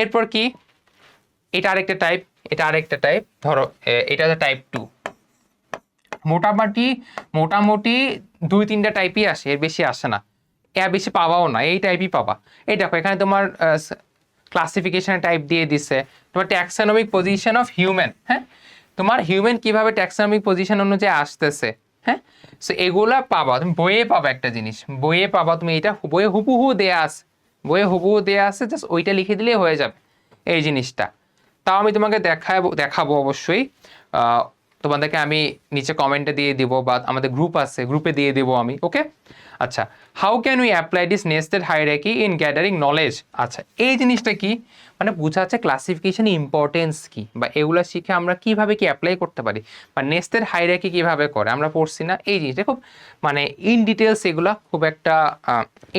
Speaker 1: এরপর কি, এটা আরেকটা টাইপ, এটা আরেকটা টাইপ, ধরো এটা হচ্ছে টাইপ 2। মোটামুটি মোটামুটি 2-3টা টাইপই আসে, এর বেশি আসে না, এর বেশি পাবাও না, এই টাইপই পাবা। এই দেখো এখানে তোমার ক্লাসিফিকেশনের টাইপ দিয়ে দিছে, তোমার ট্যাক্সোনমিক পজিশন অফ হিউম্যান, হ্যাঁ তোমার হিউম্যান কিভাবে ট্যাক্সোনমিক পজিশন অনুযায়ী আসতেছে, হ্যাঁ সো এগুলা পাবা তুমি বইয়ে, পাবা একটা জিনিস বইয়ে পাবা, তুমি এটা বইয়ে হুবহু দেয়া আছে, বইয়ে হুবহু দেয়া আছে, জাস্ট ওইটা লিখে দিলেই হয়ে যাবে এই জিনিসটা। তাও আমি তোমাকে দেখাবো অবশ্যই, তোমাদেরকে আমি নিচে কমেন্টে দিয়ে দিব, বা আমাদের গ্রুপ আছে গ্রুপে দিয়ে দেবো আমি। ওকে, আচ্ছা, how can we apply this nested hierarchy in gathering knowledge. আচ্ছা, এই জিনিসটা কি, মানে বোঝাচ্ছে ক্লাসিফিকেশন ইম্পর্টেন্স কি, বা এগুলো শিখে আমরা কিভাবে কি অ্যাপ্লাই করতে পারি, বা নেস্টেড হায়ারার্কি কিভাবে করে, আমরা পড়ছি না এই জিনিসটা খুব মানে ইন ডিটেলস, এগুলো খুব একটা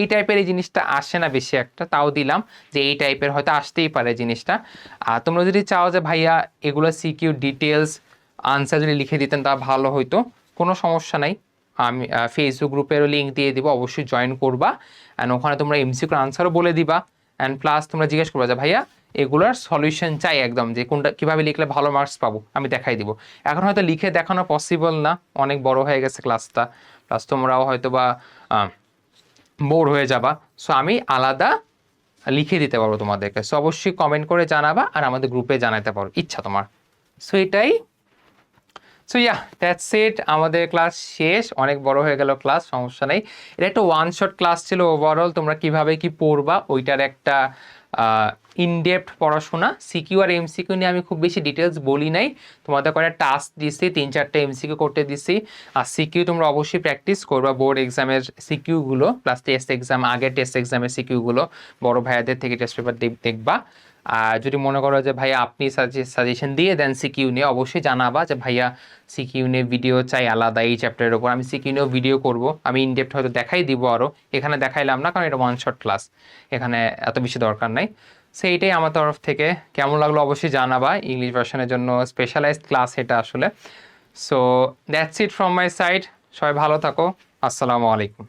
Speaker 1: এই টাইপের এই জিনিসটা আসে না বেশি একটা, তাও দিলাম যে এই টাইপের হয়তো আসতেই পারে জিনিসটা। আর তোমরা যদি চাও যে ভাইয়া এগুলো সিকিউ ডিটেলস আনসার যদি লিখে দিতেন তা ভালো হইতো, কোনো সমস্যা নাই, আমি ফেসবুক গ্রুপেরও লিঙ্ক দিয়ে দিব, অবশ্যই জয়েন করবা, অ্যান্ড ওখানে তোমরা এমসিকিউর আনসারও বলে দিবা, অ্যান্ড প্লাস তোমরা জিজ্ঞেস করবা যে ভাইয়া এগুলোর সলিউশন চাই একদম, যে কোনটা কীভাবে লিখলে ভালো মার্কস পাবো, আমি দেখাই দিব। এখন হয়তো লিখে দেখানো পসিবল না, অনেক বড় হয়ে গেছে ক্লাসটা, প্লাস তোমরাও হয়তো বা বোর হয়ে যাবা, সো আমি আলাদা লিখে দিতে পারবো তোমাদেরকে। সো অবশ্যই কমেন্ট করে জানাবা, আর আমাদের গ্রুপে জানাতে পারো ইচ্ছা তোমার। সো এটাই, সো ইয়া দ্যাটস ইট, আমাদের ক্লাস শেষ, অনেক বড় হয়ে গেল ক্লাস, সমস্যা নেই, এটা একটা ওয়ান শট ক্লাস ছিল। ওভারঅল তোমরা কিভাবে কি পড়বা ওইটার একটা ইনডেপথ পড়াশোনা। সিকিউ আর এমসিকিউ নিয়ে আমি খুব বেশি ডিটেলস বলি নাই, তোমাদের কয়েকটা টাস্ক দিচ্ছি, 3-4টা এমসিকিউ করতে দিচ্ছি, আর সিকিউ তোমরা অবশ্যই প্র্যাকটিস করবা, বোর্ড এক্সামের সিকিউগুলো প্লাস টেস্ট এক্সাম, আগের টেস্ট এক্সামের সিকিউগুলো বড় ভাইয়াদের থেকে টেস্ট পেপার দেখবা। আর যদি মনে করো যে ভাইয়া আপনি সাজেশন দিয়ে দেন সিকিউ নিয়ে, অবশ্যই জানাবা যে ভাইয়া সিকিউ নিয়ে ভিডিও চাই আলাদা এই চ্যাপ্টারের ওপর, আমি সিকিউ নিয়েও ভিডিও করব, আমি ইনডেপথ হয়তো দেখাই দিব আরও, এখানে দেখাইলাম না কারণ এটা ওয়ান শট ক্লাস, এখানে এত বেশি দরকার নাই। সো এইটাই আমার তরফ থেকে। কেমন লাগলো অবশ্যই জানাবা। ইংলিশ ভার্সনের জন্য স্পেশালাইজড ক্লাস এটা আসলে। So that's it from my side. সবাই ভালো থাকো। আসসালামু আলাইকুম।